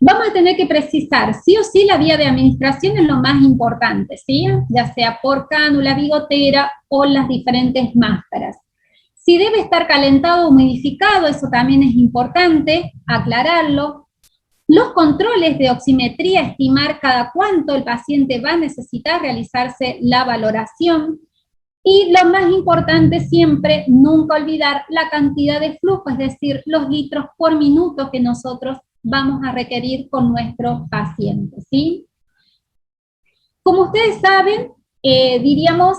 Vamos a tener que precisar sí o sí la vía de administración es lo más importante, ¿sí? Ya sea por cánula, bigotera o las diferentes máscaras. Si debe estar calentado o humidificado, eso también es importante aclararlo. Los controles de oximetría, estimar cada cuánto el paciente va a necesitar realizarse la valoración. Y lo más importante siempre, nunca olvidar la cantidad de flujo, es decir, los litros por minuto que nosotros vamos a requerir con nuestro paciente, ¿sí? Como ustedes saben, diríamos,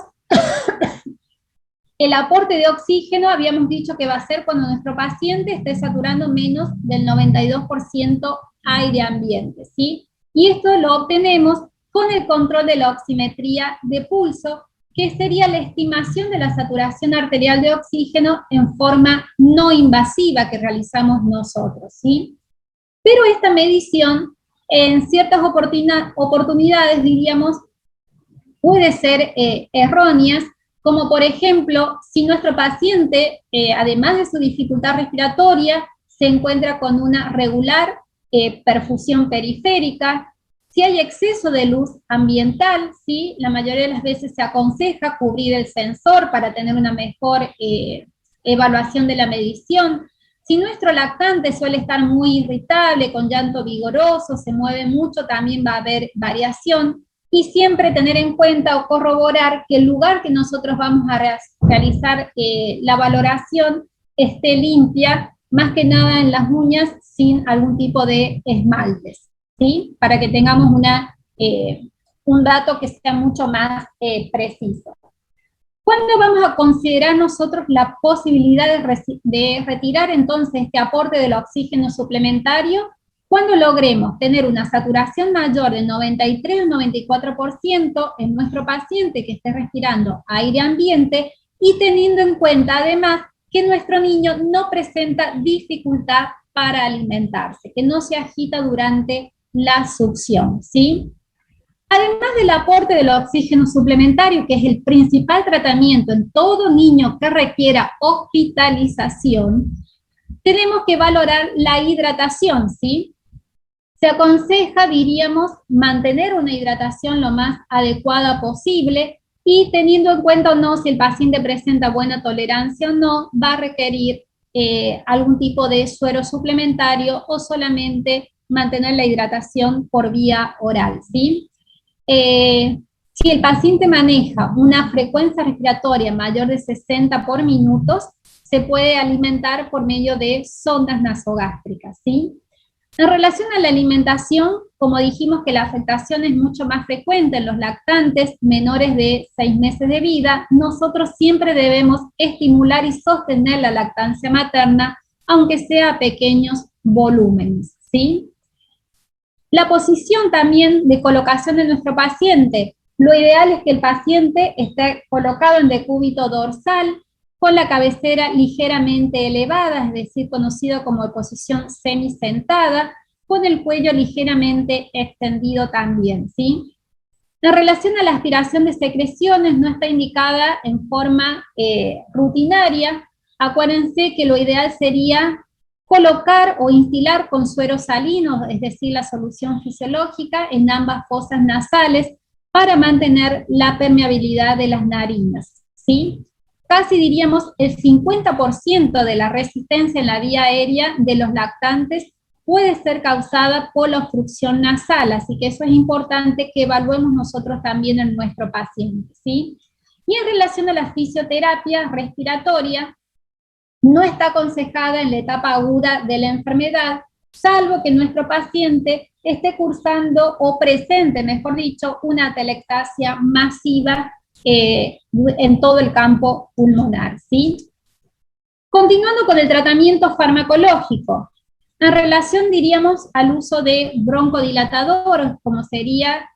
el aporte de oxígeno, habíamos dicho que va a ser cuando nuestro paciente esté saturando menos del 92% aire ambiente, ¿sí? Y esto lo obtenemos con el control de la oximetría de pulso, que sería la estimación de la saturación arterial de oxígeno en forma no invasiva que realizamos nosotros, ¿sí? Pero esta medición, en ciertas oportunidades, diríamos, puede ser erróneas, como por ejemplo, si nuestro paciente, además de su dificultad respiratoria, se encuentra con una regular perfusión periférica, si hay exceso de luz ambiental, ¿sí? La mayoría de las veces se aconseja cubrir el sensor para tener una mejor evaluación de la medición. Si nuestro lactante suele estar muy irritable, con llanto vigoroso, se mueve mucho, también va a haber variación. Y siempre tener en cuenta o corroborar que el lugar que nosotros vamos a realizar la valoración esté limpia, más que nada en las uñas, sin algún tipo de esmaltes, ¿sí? Para que tengamos un dato que sea mucho más preciso. ¿Cuándo vamos a considerar nosotros la posibilidad de retirar entonces este aporte del oxígeno suplementario? Cuando logremos tener una saturación mayor del 93 o 94% en nuestro paciente que esté respirando aire ambiente y teniendo en cuenta además que nuestro niño no presenta dificultad para alimentarse, que no se agita durante la succión, ¿sí? Además del aporte del oxígeno suplementario, que es el principal tratamiento en todo niño que requiera hospitalización, tenemos que valorar la hidratación, ¿sí? Se aconseja, diríamos, mantener una hidratación lo más adecuada posible y teniendo en cuenta o no si el paciente presenta buena tolerancia o no, va a requerir algún tipo de suero suplementario o solamente mantener la hidratación por vía oral, ¿sí? Si el paciente maneja una frecuencia respiratoria mayor de 60 por minutos, se puede alimentar por medio de sondas nasogástricas, ¿sí? En relación a la alimentación, como dijimos que la afectación es mucho más frecuente en los lactantes menores de 6 meses de vida, nosotros siempre debemos estimular y sostener la lactancia materna, aunque sea a pequeños volúmenes, ¿sí? La posición también de colocación de nuestro paciente. Lo ideal es que el paciente esté colocado en decúbito dorsal, con la cabecera ligeramente elevada, es decir, conocido como posición semisentada, con el cuello ligeramente extendido también, ¿sí? En relación a la aspiración de secreciones, no está indicada en forma rutinaria. Acuérdense que lo ideal sería colocar o instilar con suero salino, es decir, la solución fisiológica, en ambas fosas nasales para mantener la permeabilidad de las narinas, ¿sí? Casi diríamos el 50% de la resistencia en la vía aérea de los lactantes puede ser causada por la obstrucción nasal, así que eso es importante que evaluemos nosotros también en nuestro paciente, ¿sí? Y en relación a la fisioterapia respiratoria, no está aconsejada en la etapa aguda de la enfermedad, salvo que nuestro paciente esté cursando o presente, mejor dicho, una atelectasia masiva en todo el campo pulmonar, ¿sí? Continuando con el tratamiento farmacológico, en relación, diríamos, al uso de broncodilatadores, como sería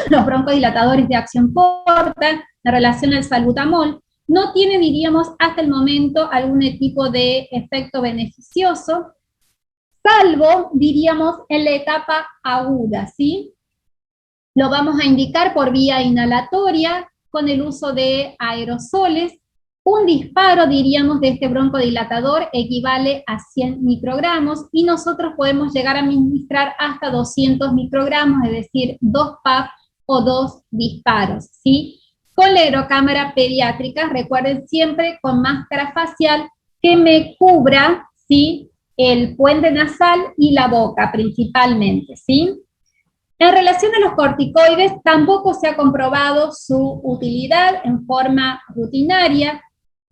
los broncodilatadores de acción corta, en relación al salbutamol, no tiene, diríamos, hasta el momento algún tipo de efecto beneficioso, salvo, diríamos, en la etapa aguda, ¿sí? Lo vamos a indicar por vía inhalatoria, con el uso de aerosoles. Un disparo, diríamos, de este broncodilatador equivale a 100 microgramos, y nosotros podemos llegar a administrar hasta 200 microgramos, es decir, 2 PAP o 2 disparos, ¿sí? Con la aerocámara pediátrica, recuerden siempre con máscara facial que me cubra, ¿sí?, el puente nasal y la boca principalmente, ¿sí? En relación a los corticoides, tampoco se ha comprobado su utilidad en forma rutinaria,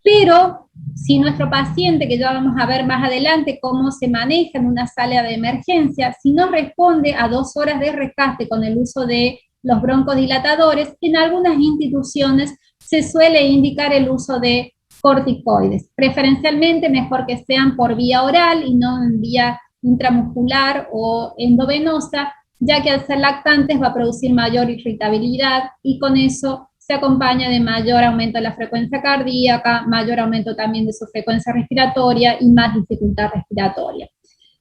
pero si nuestro paciente, que ya vamos a ver más adelante cómo se maneja en una sala de emergencia, si no responde a 2 horas de rescate con el uso de los broncodilatadores, en algunas instituciones se suele indicar el uso de corticoides. Preferencialmente mejor que sean por vía oral y no en vía intramuscular o endovenosa, ya que al ser lactantes va a producir mayor irritabilidad y con eso se acompaña de mayor aumento de la frecuencia cardíaca, mayor aumento también de su frecuencia respiratoria y más dificultad respiratoria.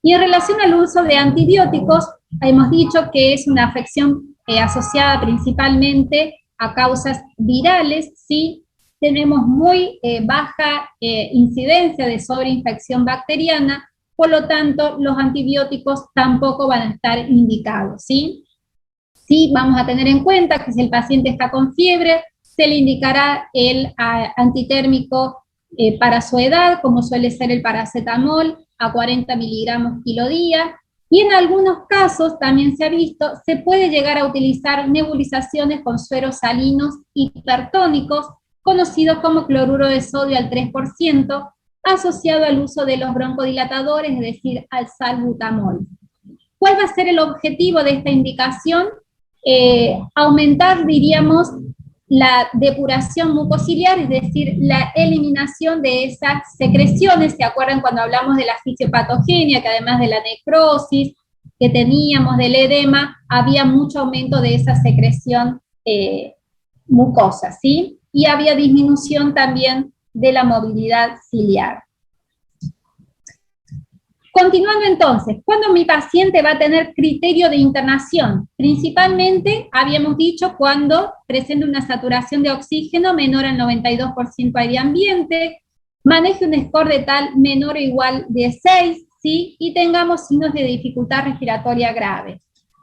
Y en relación al uso de antibióticos, hemos dicho que es una afección asociada principalmente a causas virales, ¿sí? Tenemos muy baja incidencia de sobreinfección bacteriana, por lo tanto, los antibióticos tampoco van a estar indicados, ¿sí? Sí, vamos a tener en cuenta que si el paciente está con fiebre, se le indicará el antitérmico para su edad, como suele ser el paracetamol, a 40 miligramos kilo día, y en algunos casos, también se ha visto, se puede llegar a utilizar nebulizaciones con sueros salinos hipertónicos, conocidos como cloruro de sodio al 3%, asociado al uso de los broncodilatadores, es decir, al salbutamol. ¿Cuál va a ser el objetivo de esta indicación? Aumentar, diríamos, la depuración mucociliar, es decir, la eliminación de esas secreciones. ¿Se acuerdan cuando hablamos de la fisiopatogenia, que además de la necrosis que teníamos, del edema, había mucho aumento de esa secreción mucosa, ¿sí? Y había disminución también de la movilidad ciliar. Continuando entonces, ¿cuándo mi paciente va a tener criterio de internación? Principalmente, habíamos dicho, cuando presente una saturación de oxígeno menor al 92% aire ambiente, maneje un score de tal menor o igual de 6, ¿sí? Y tengamos signos de dificultad respiratoria grave.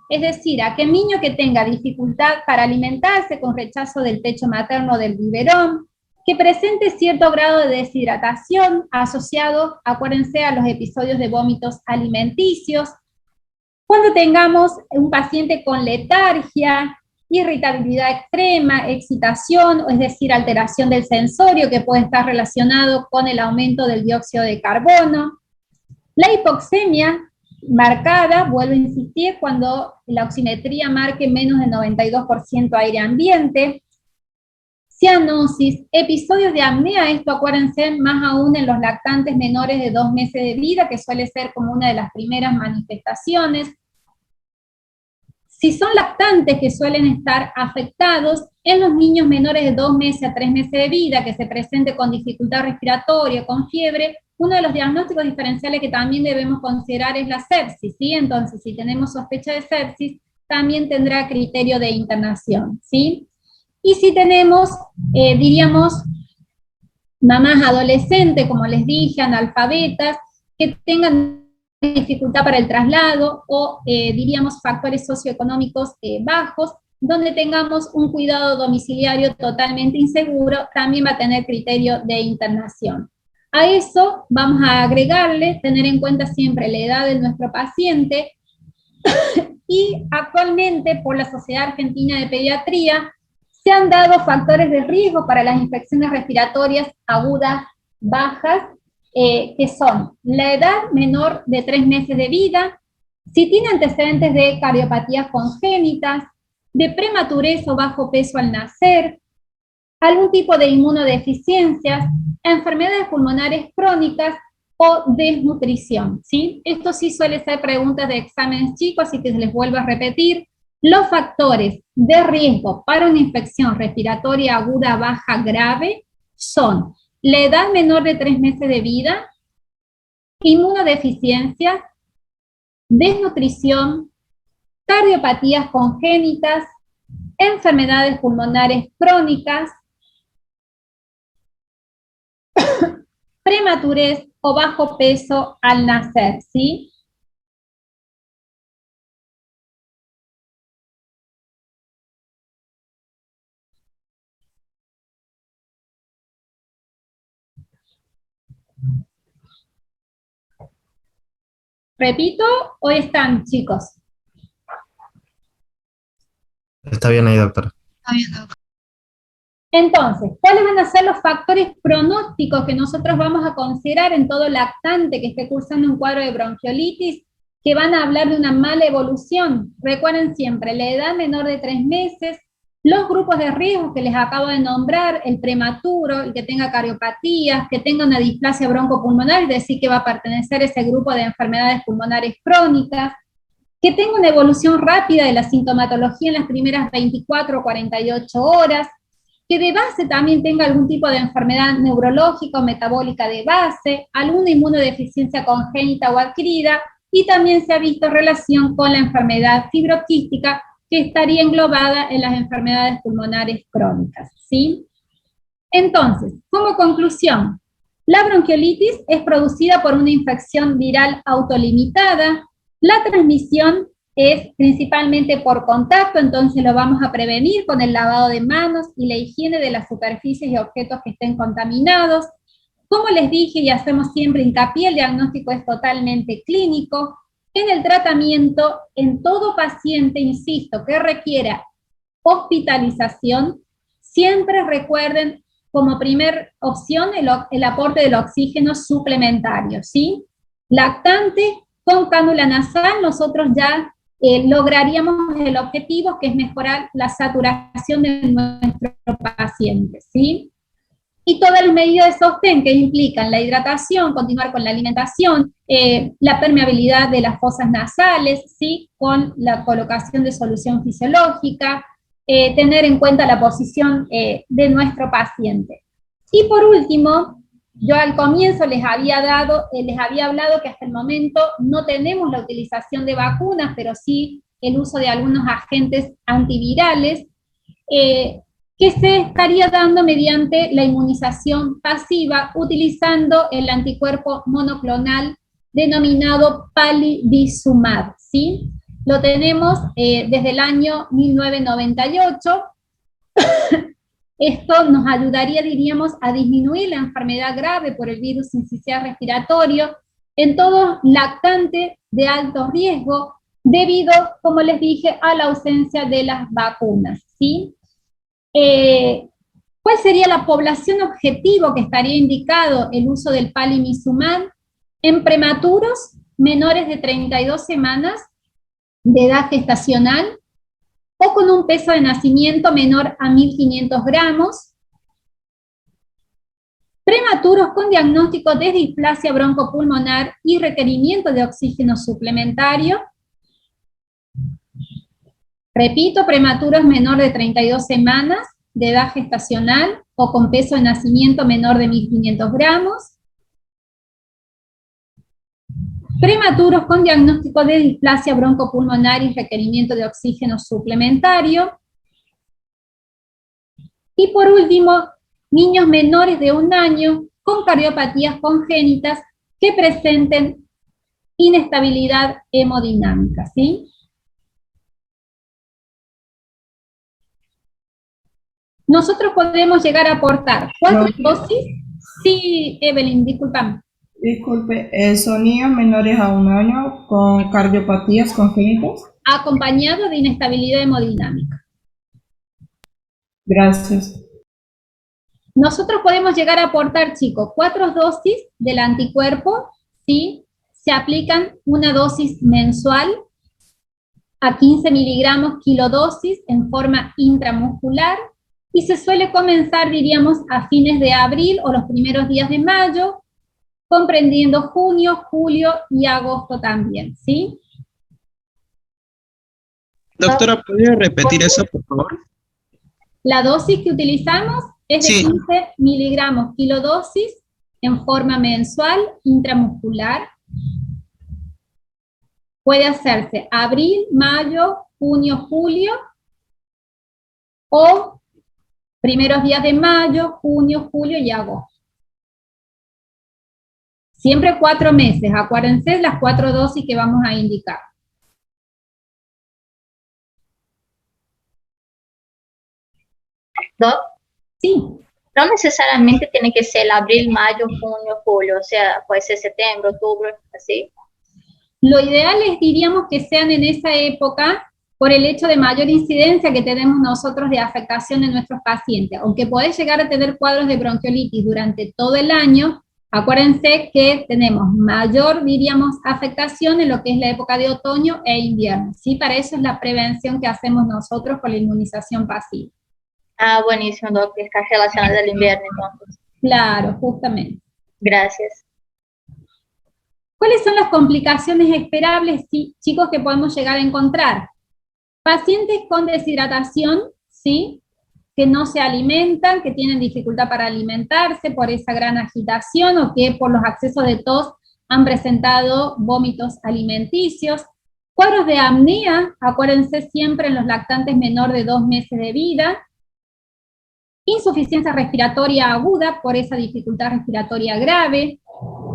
Es decir, aquel niño que tenga dificultad para alimentarse con rechazo del pecho materno o del biberón, que presente cierto grado de deshidratación asociado, acuérdense, a los episodios de vómitos alimenticios. Cuando tengamos un paciente con letargia, irritabilidad extrema, excitación, es decir, alteración del sensorio que puede estar relacionado con el aumento del dióxido de carbono. La hipoxemia marcada, vuelvo a insistir, cuando la oximetría marque menos del 92% aire ambiente. Cianosis, episodios de apnea, esto acuérdense más aún en los lactantes menores de 2 meses de vida, que suele ser como una de las primeras manifestaciones. Si son lactantes que suelen estar afectados, en los niños menores de 2 meses a 3 meses de vida, que se presente con dificultad respiratoria, con fiebre, uno de los diagnósticos diferenciales que también debemos considerar es la sepsis, ¿sí? Entonces, si tenemos sospecha de sepsis, también tendrá criterio de internación, ¿sí? Y si tenemos, diríamos, mamás adolescentes, como les dije, analfabetas, que tengan dificultad para el traslado, o diríamos factores socioeconómicos bajos, donde tengamos un cuidado domiciliario totalmente inseguro, también va a tener criterio de internación. A eso vamos a agregarle, tener en cuenta siempre la edad de nuestro paciente, y actualmente por la Sociedad Argentina de Pediatría se han dado factores de riesgo para las infecciones respiratorias agudas bajas, que son la edad menor de 3 meses de vida, si tiene antecedentes de cardiopatías congénitas, de prematurez o bajo peso al nacer, algún tipo de inmunodeficiencias, enfermedades pulmonares crónicas o desnutrición, ¿sí? Esto sí suele ser preguntas de exámenes chicos, así que les vuelvo a repetir. Los factores de riesgo para una infección respiratoria aguda baja grave son la edad menor de 3 meses de vida, inmunodeficiencias, desnutrición, cardiopatías congénitas, enfermedades pulmonares crónicas, prematurez o bajo peso al nacer, ¿sí? Repito, ¿o están, chicos? Está bien ahí, doctora. Entonces, ¿cuáles van a ser los factores pronósticos que nosotros vamos a considerar en todo lactante que esté cursando un cuadro de bronquiolitis, que van a hablar de una mala evolución? Recuerden siempre, la edad menor de 3 meses, los grupos de riesgo que les acabo de nombrar, el prematuro, el que tenga cardiopatías, que tenga una displasia broncopulmonar, es decir, que va a pertenecer a ese grupo de enfermedades pulmonares crónicas, que tenga una evolución rápida de la sintomatología en las primeras 24 o 48 horas, que de base también tenga algún tipo de enfermedad neurológica o metabólica de base, alguna inmunodeficiencia congénita o adquirida, y también se ha visto relación con la enfermedad fibroquística, que estaría englobada en las enfermedades pulmonares crónicas, ¿sí? Entonces, como conclusión, la bronquiolitis es producida por una infección viral autolimitada, la transmisión es principalmente por contacto, entonces lo vamos a prevenir con el lavado de manos y la higiene de las superficies y objetos que estén contaminados. Como les dije y hacemos siempre hincapié, el diagnóstico es totalmente clínico. En el tratamiento, en todo paciente, insisto, que requiera hospitalización, siempre recuerden como primer opción el aporte del oxígeno suplementario, ¿sí? Lactante con cánula nasal, nosotros ya lograríamos el objetivo, que es mejorar la saturación de nuestro paciente, ¿sí? Y todas las medidas de sostén que implican la hidratación, continuar con la alimentación, la permeabilidad de las fosas nasales, ¿sí? Con la colocación de solución fisiológica, tener en cuenta la posición de nuestro paciente. Y por último, yo al comienzo les había hablado que hasta el momento no tenemos la utilización de vacunas, pero sí el uso de algunos agentes antivirales, que se estaría dando mediante la inmunización pasiva, utilizando el anticuerpo monoclonal denominado palivizumab, ¿sí? Lo tenemos desde el año 1998. Esto nos ayudaría, diríamos, a disminuir la enfermedad grave por el virus sincicial respiratorio en todo lactante de alto riesgo, debido, como les dije, a la ausencia de las vacunas, ¿sí? ¿Cuál sería la población objetivo que estaría indicado el uso del palivizumab? En prematuros menores de 32 semanas de edad gestacional, o con un peso de nacimiento menor a 1.500 gramos, prematuros con diagnóstico de displasia broncopulmonar y requerimiento de oxígeno suplementario. Repito, prematuros menor de 32 semanas de edad gestacional o con peso de nacimiento menor de 1.500 gramos, prematuros con diagnóstico de displasia broncopulmonar y requerimiento de oxígeno suplementario. Y por último, niños menores de 1 año con cardiopatías congénitas que presenten inestabilidad hemodinámica, ¿sí? Nosotros podemos llegar a aportar 4 dosis. Sí, Evelyn, discúlpame. Disculpe, ¿son niños menores a 1 año con cardiopatías congénitas? Acompañado de inestabilidad hemodinámica. Gracias. Nosotros podemos llegar a aportar, chicos, 4 dosis del anticuerpo, ¿sí? Se aplican una dosis mensual a 15 miligramos kilodosis en forma intramuscular, y se suele comenzar, diríamos, a fines de abril o los primeros días de mayo, comprendiendo junio, julio y agosto también, ¿sí? Doctora, ¿podría repetir eso, por favor? La dosis que utilizamos es de Sí. 15 miligramos kilodosis en forma mensual intramuscular. Puede hacerse abril, mayo, junio, julio, o primeros días de mayo, junio, julio y agosto. Siempre 4 meses, acuérdense las 4 dosis que vamos a indicar. Doc, Sí, no necesariamente tiene que ser el abril, mayo, junio, julio, o sea, puede ser septiembre, octubre, así. lo ideal es, diríamos, que sean en esa época, por el hecho de mayor incidencia que tenemos nosotros de afectación en nuestros pacientes. Aunque podés llegar a tener cuadros de bronquiolitis durante todo el año, acuérdense que tenemos mayor, diríamos, afectación en lo que es la época de otoño e invierno, ¿sí? Para eso es la prevención que hacemos nosotros con la inmunización pasiva. Ah, buenísimo, Doc, que está relacionado al invierno, entonces. Claro, justamente. Gracias. ¿Cuáles son las complicaciones esperables, sí, chicos, que podemos llegar a encontrar? Pacientes con deshidratación, ¿sí? Que no se alimentan, que tienen dificultad para alimentarse por esa gran agitación o que por los accesos de tos han presentado vómitos alimenticios. Cuadros de apnea, acuérdense siempre en los lactantes menor de 2 meses de vida. Insuficiencia respiratoria aguda por esa dificultad respiratoria grave.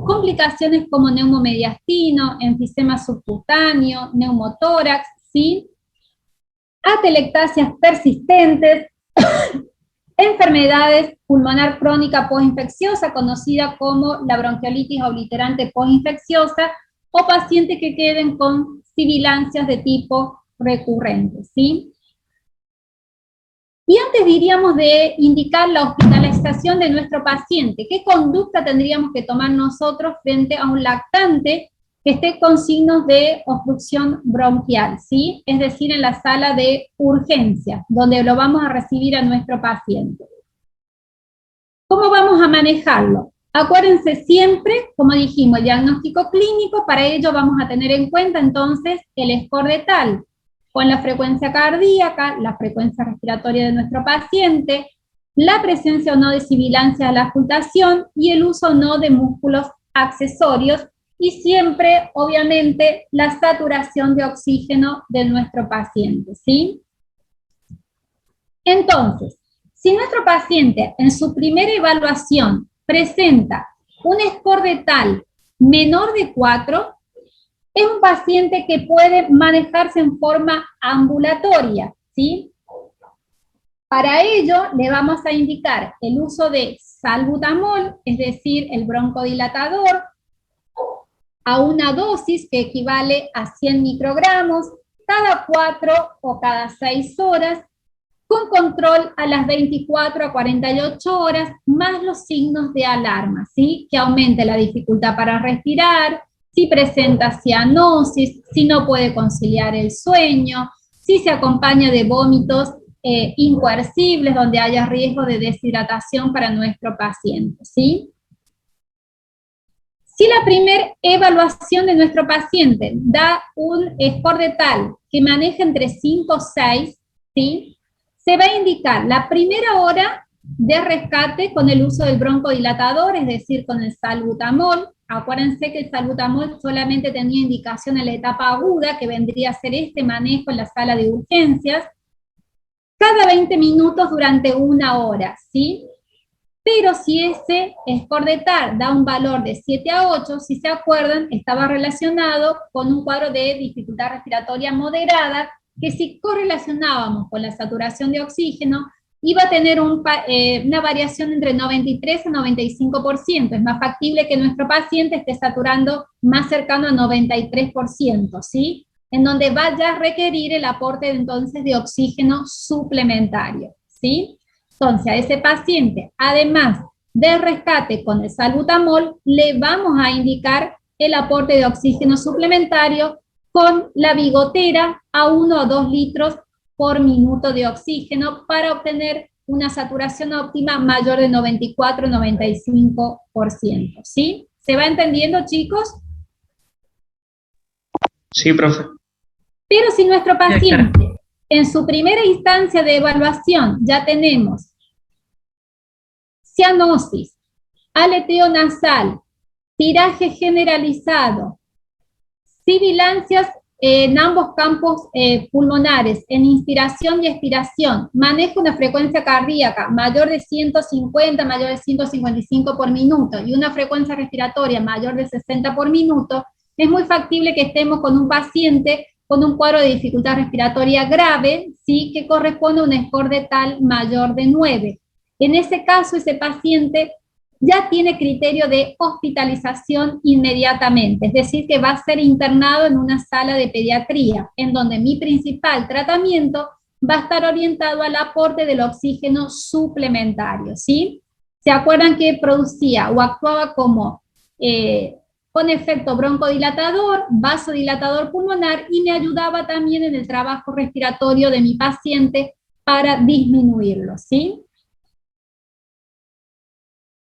Complicaciones como neumomediastino, enfisema subcutáneo, neumotórax, ¿sí? Atelectasias persistentes, enfermedades pulmonar crónica postinfecciosa, conocida como la bronquiolitis obliterante postinfecciosa, o pacientes que queden con sibilancias de tipo recurrente, ¿sí? Y antes diríamos de indicar la hospitalización de nuestro paciente, ¿qué conducta tendríamos que tomar nosotros frente a un lactante que esté con signos de obstrucción bronquial, ¿sí? Es decir, en la sala de urgencia, donde lo vamos a recibir a nuestro paciente. ¿Cómo vamos a manejarlo? Acuérdense siempre, como dijimos, el diagnóstico clínico. Para ello vamos a tener en cuenta entonces el score de TAL, con la frecuencia cardíaca, la frecuencia respiratoria de nuestro paciente, la presencia o no de sibilancia a la auscultación y el uso o no de músculos accesorios, y siempre, obviamente, la saturación de oxígeno de nuestro paciente, ¿sí? Entonces, si nuestro paciente en su primera evaluación presenta un score de TAL menor de 4, es un paciente que puede manejarse en forma ambulatoria, ¿sí? Para ello, le vamos a indicar el uso de salbutamol, es decir, el broncodilatador, a una dosis que equivale a 100 microgramos, cada 4 o cada 6 horas, con control a las 24 a 48 horas, más los signos de alarma, ¿sí? Que aumente la dificultad para respirar, si presenta cianosis, si no puede conciliar el sueño, si se acompaña de vómitos incoercibles, donde haya riesgo de deshidratación para nuestro paciente, ¿sí? Si la primera evaluación de nuestro paciente da un score de TAL que maneja entre 5 o 6, ¿sí? Se va a indicar la primera hora de rescate con el uso del broncodilatador, es decir, con el salbutamol. Acuérdense que el salbutamol solamente tenía indicación en la etapa aguda, que vendría a ser este manejo en la sala de urgencias, cada 20 minutos durante 1 hora, ¿sí? Pero si ese score de TAR da un valor de 7 a 8, si se acuerdan, estaba relacionado con un cuadro de dificultad respiratoria moderada, que si correlacionábamos con la saturación de oxígeno, iba a tener una variación entre 93 a 95%. Es más factible que nuestro paciente esté saturando más cercano a 93%, ¿sí? En donde vaya a requerir el aporte entonces de oxígeno suplementario, ¿sí? Entonces, a ese paciente, además del rescate con el salbutamol, le vamos a indicar el aporte de oxígeno suplementario con la bigotera a 1 o 2 litros por minuto de oxígeno para obtener una saturación óptima mayor de 94-95%, ¿sí? ¿Se va entendiendo, chicos? Sí, profe. Pero si nuestro paciente, en su primera instancia de evaluación, ya tenemos cianosis, aleteo nasal, tiraje generalizado, sibilancias en ambos campos pulmonares, en inspiración y expiración, maneja una frecuencia cardíaca mayor de 150, mayor de 155 por minuto y una frecuencia respiratoria mayor de 60 por minuto, es muy factible que estemos con un paciente con un cuadro de dificultad respiratoria grave, ¿sí? Que corresponde a un score de TAL mayor de 9. En ese caso, ese paciente ya tiene criterio de hospitalización inmediatamente, es decir, que va a ser internado en una sala de pediatría, en donde mi principal tratamiento va a estar orientado al aporte del oxígeno suplementario, ¿sí? ¿Se acuerdan que producía o actuaba como con efecto broncodilatador, vasodilatador pulmonar y me ayudaba también en el trabajo respiratorio de mi paciente para disminuirlo, ¿sí?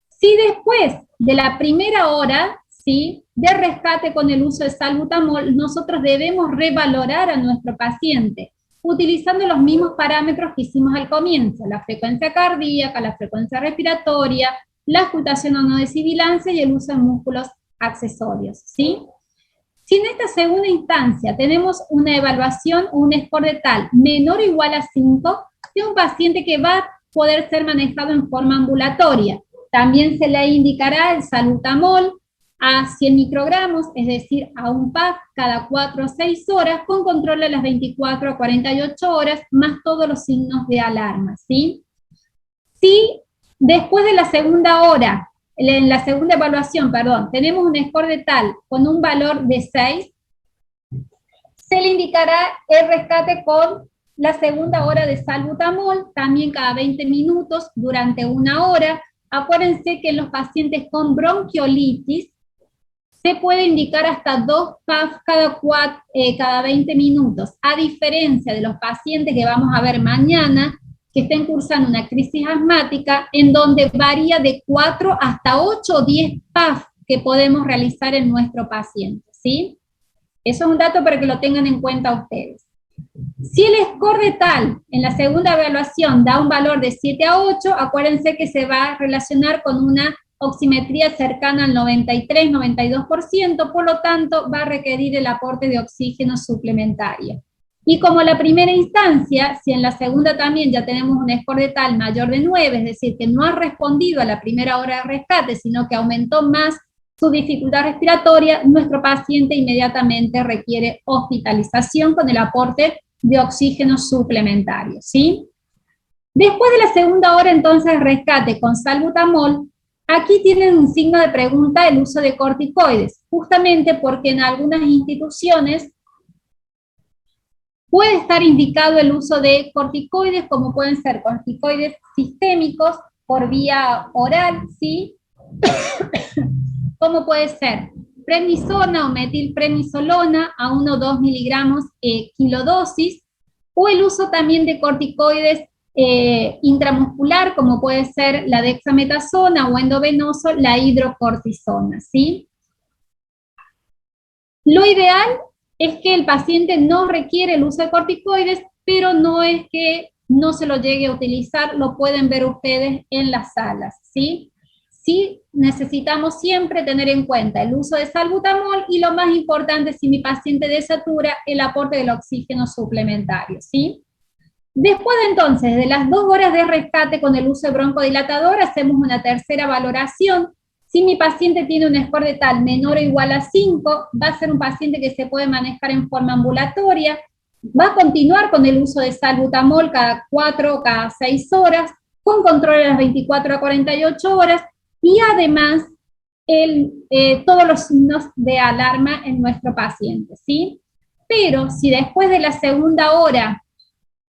Si después de la primera hora, ¿sí?, de rescate con el uso de salbutamol, nosotros debemos revalorar a nuestro paciente, utilizando los mismos parámetros que hicimos al comienzo, la frecuencia cardíaca, la frecuencia respiratoria, la ocultación o no de sibilancia y el uso de músculos accesorios, ¿sí? Si en esta segunda instancia tenemos una evaluación, un score de TAL menor o igual a 5, es un paciente que va a poder ser manejado en forma ambulatoria. También se le indicará el salbutamol a 100 microgramos, es decir, a un PAF cada 4 o 6 horas, con control a las 24 a 48 horas, más todos los signos de alarma, ¿sí? Si después de la segunda hora, en la segunda evaluación, perdón, tenemos un score de TAL con un valor de 6, se le indicará el rescate con la segunda hora de salbutamol, también cada 20 minutos durante 1 hora. Acuérdense que en los pacientes con bronquiolitis se puede indicar hasta 2 PAF cada 20 minutos, a diferencia de los pacientes que vamos a ver mañana, que estén cursando una crisis asmática, en donde varía de 4 hasta 8 o 10 PAF que podemos realizar en nuestro paciente, ¿sí? Eso es un dato para que lo tengan en cuenta ustedes. Si el score de TAL en la segunda evaluación da un valor de 7 a 8, acuérdense que se va a relacionar con una oximetría cercana al 93-92%, por lo tanto va a requerir el aporte de oxígeno suplementario. Y como la primera instancia, si en la segunda también ya tenemos un score de TAL mayor de 9, es decir, que no ha respondido a la primera hora de rescate, sino que aumentó más su dificultad respiratoria, nuestro paciente inmediatamente requiere hospitalización con el aporte de oxígeno suplementario, ¿sí? Después de la segunda hora, entonces, rescate con salbutamol, aquí tienen un signo de pregunta el uso de corticoides, justamente porque en algunas instituciones puede estar indicado el uso de corticoides, como pueden ser corticoides sistémicos por vía oral, ¿sí? Como puede ser prednisona o metilprednisolona a 1 o 2 miligramos kilodosis, o el uso también de corticoides intramuscular, como puede ser la dexametasona o endovenoso, la hidrocortisona, ¿sí? Lo ideal es que el paciente no requiere el uso de corticoides, pero no es que no se lo llegue a utilizar, lo pueden ver ustedes en las salas, ¿sí? Sí necesitamos siempre tener en cuenta el uso de salbutamol y lo más importante, si mi paciente desatura, el aporte del oxígeno suplementario, ¿sí? Después de entonces, de las 2 horas de rescate con el uso de broncodilatador, hacemos una tercera valoración. Si mi paciente tiene un score de tal menor o igual a 5, va a ser un paciente que se puede manejar en forma ambulatoria, va a continuar con el uso de salbutamol cada 4 o cada 6 horas, con control a las 24 a 48 horas, y además todos los signos de alarma en nuestro paciente, ¿sí? Pero si después de la segunda hora,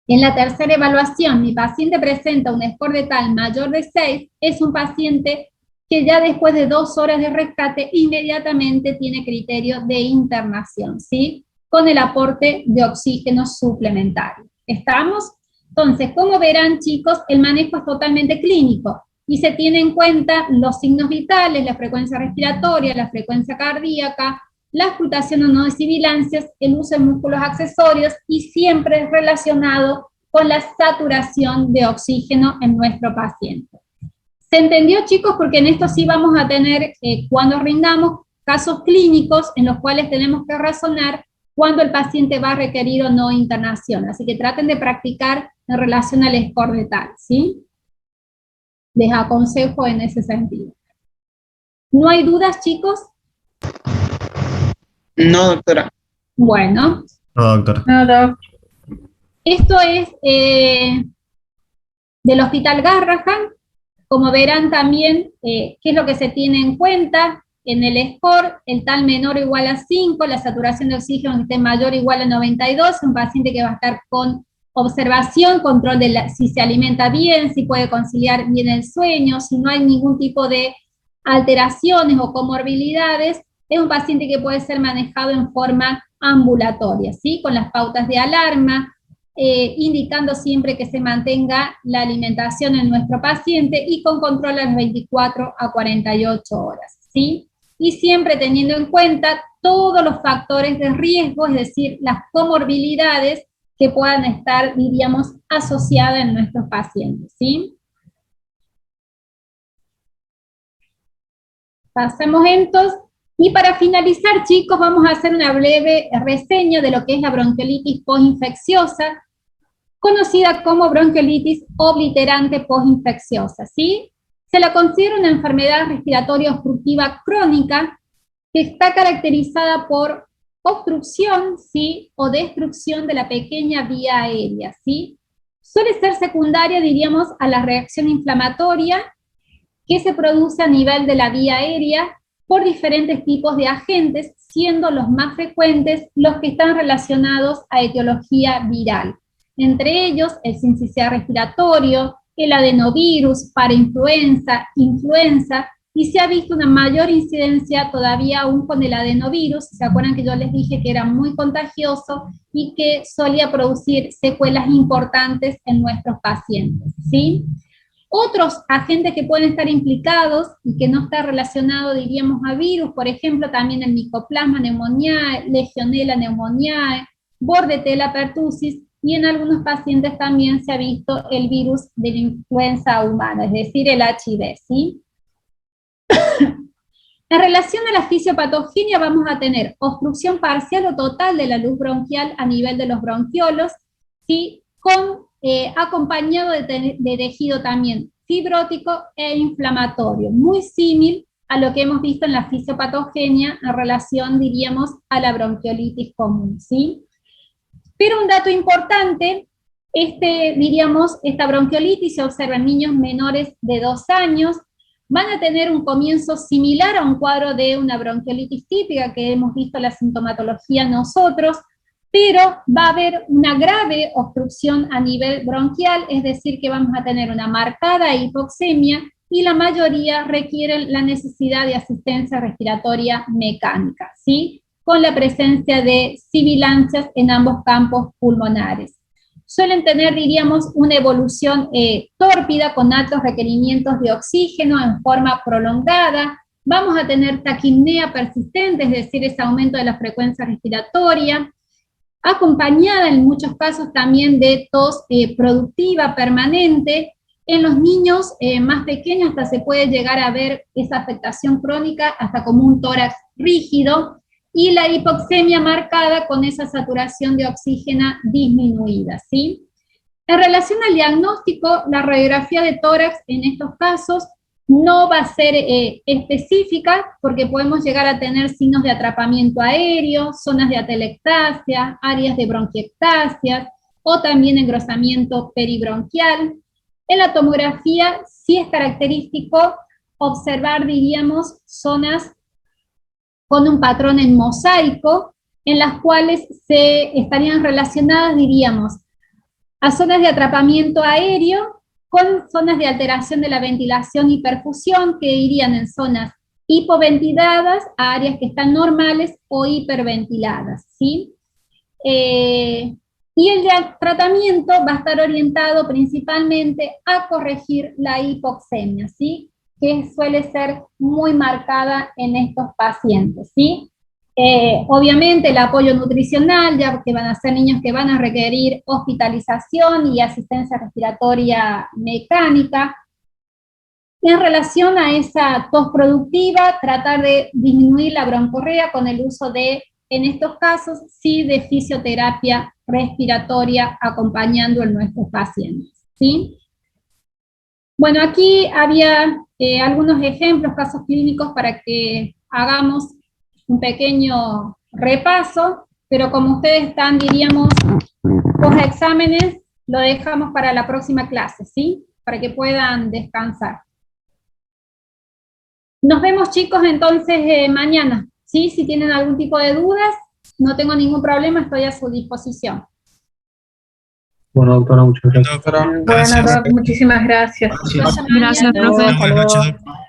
en la tercera evaluación, mi paciente presenta un score de tal mayor de 6, es un paciente que ya después de 2 horas de rescate inmediatamente tiene criterio de internación, ¿sí? Con el aporte de oxígeno suplementario. ¿Estamos? Entonces, como verán, chicos, el manejo es totalmente clínico y se tiene en cuenta los signos vitales, la frecuencia respiratoria, la frecuencia cardíaca, la auscultación o no de sibilancias, el uso de músculos accesorios y siempre relacionado con la saturación de oxígeno en nuestro paciente. ¿Se entendió, chicos? Porque en esto sí vamos a tener, cuando rindamos, casos clínicos en los cuales tenemos que razonar cuándo el paciente va a requerir o no internación. Así que traten de practicar en relación al score de tal, ¿sí? Les aconsejo en ese sentido. ¿No hay dudas, chicos? No, doctora. Bueno. No, doctora. No, doc. Esto es del Hospital Garrahan. Como verán también, qué es lo que se tiene en cuenta en el score, el tal menor o igual a 5, la saturación de oxígeno que esté mayor o igual a 92, un paciente que va a estar con observación, control de si se alimenta bien, si puede conciliar bien el sueño, si no hay ningún tipo de alteraciones o comorbilidades, es un paciente que puede ser manejado en forma ambulatoria, ¿sí? Con las pautas de alarma, indicando siempre que se mantenga la alimentación en nuestro paciente y con control a las 24 a 48 horas, ¿sí? Y siempre teniendo en cuenta todos los factores de riesgo, es decir, las comorbilidades que puedan estar, diríamos, asociadas en nuestros pacientes, ¿sí? Pasemos entonces, y para finalizar, chicos, vamos a hacer una breve reseña de lo que es la bronquiolitis postinfecciosa, conocida como bronquiolitis obliterante postinfecciosa, ¿sí? Se la considera una enfermedad respiratoria obstructiva crónica que está caracterizada por obstrucción, ¿sí? O destrucción de la pequeña vía aérea, ¿sí? Suele ser secundaria, diríamos, a la reacción inflamatoria que se produce a nivel de la vía aérea por diferentes tipos de agentes, siendo los más frecuentes los que están relacionados a etiología viral. Entre ellos, el sincicial respiratorio, el adenovirus, parainfluenza, influenza, y se ha visto una mayor incidencia todavía aún con el adenovirus. ¿Se acuerdan que yo les dije que era muy contagioso y que solía producir secuelas importantes en nuestros pacientes, ¿sí? Otros agentes que pueden estar implicados y que no está relacionado, diríamos, a virus, por ejemplo, también el Mycoplasma pneumoniae, Legionella pneumoniae, Bordetella pertussis, y en algunos pacientes también se ha visto el virus de la influenza humana, es decir, el HIV, ¿sí? En relación a la fisiopatogenia vamos a tener obstrucción parcial o total de la luz bronquial a nivel de los bronquiolos, ¿sí? Acompañado de tejido también fibrótico e inflamatorio, muy similar a lo que hemos visto en la fisiopatogenia en relación, diríamos, a la bronquiolitis común, ¿sí? Pero un dato importante, diríamos, esta bronquiolitis se observa en niños menores de 2 años, van a tener un comienzo similar a un cuadro de una bronquiolitis típica que hemos visto la sintomatología nosotros, pero va a haber una grave obstrucción a nivel bronquial, es decir, que vamos a tener una marcada hipoxemia y la mayoría requieren la necesidad de asistencia respiratoria mecánica, ¿sí? Con la presencia de sibilancias en ambos campos pulmonares. Suelen tener, diríamos, una evolución tórpida con altos requerimientos de oxígeno en forma prolongada. Vamos a tener taquipnea persistente, es decir, ese aumento de la frecuencia respiratoria. acompañada en muchos casos también de tos productiva permanente. En los niños más pequeños hasta se puede llegar a ver esa afectación crónica hasta como un tórax rígido, y la hipoxemia marcada con esa saturación de oxígeno disminuida, ¿sí? En relación al diagnóstico, la radiografía de tórax en estos casos no va a ser específica, porque podemos llegar a tener signos de atrapamiento aéreo, zonas de atelectasia, áreas de bronquiectasia, o también engrosamiento peribronquial. En la tomografía sí es característico observar, diríamos, zonas con un patrón en mosaico, en las cuales se estarían relacionadas, diríamos, a zonas de atrapamiento aéreo con zonas de alteración de la ventilación y perfusión, que irían en zonas hipoventiladas a áreas que están normales o hiperventiladas, ¿sí? Y el tratamiento va a estar orientado principalmente a corregir la hipoxemia, ¿sí? Que suele ser muy marcada en estos pacientes, ¿sí? Obviamente el apoyo nutricional, ya que van a ser niños que van a requerir hospitalización y asistencia respiratoria mecánica. En relación a esa tos productiva, tratar de disminuir la broncorrea con el uso de, en estos casos, sí, de fisioterapia respiratoria acompañando a nuestros pacientes, ¿sí? Bueno, aquí había algunos ejemplos, casos clínicos para que hagamos un pequeño repaso, pero como ustedes están, diríamos, con exámenes, lo dejamos para la próxima clase, ¿sí? Para que puedan descansar. Nos vemos, chicos, entonces mañana, ¿sí? Si tienen algún tipo de dudas, no tengo ningún problema, estoy a su disposición. Bueno, doctora, muchas gracias. Doctora, Bueno, Doc, muchísimas gracias. Hasta mañana. Gracias, profe. buenas noches, doctora.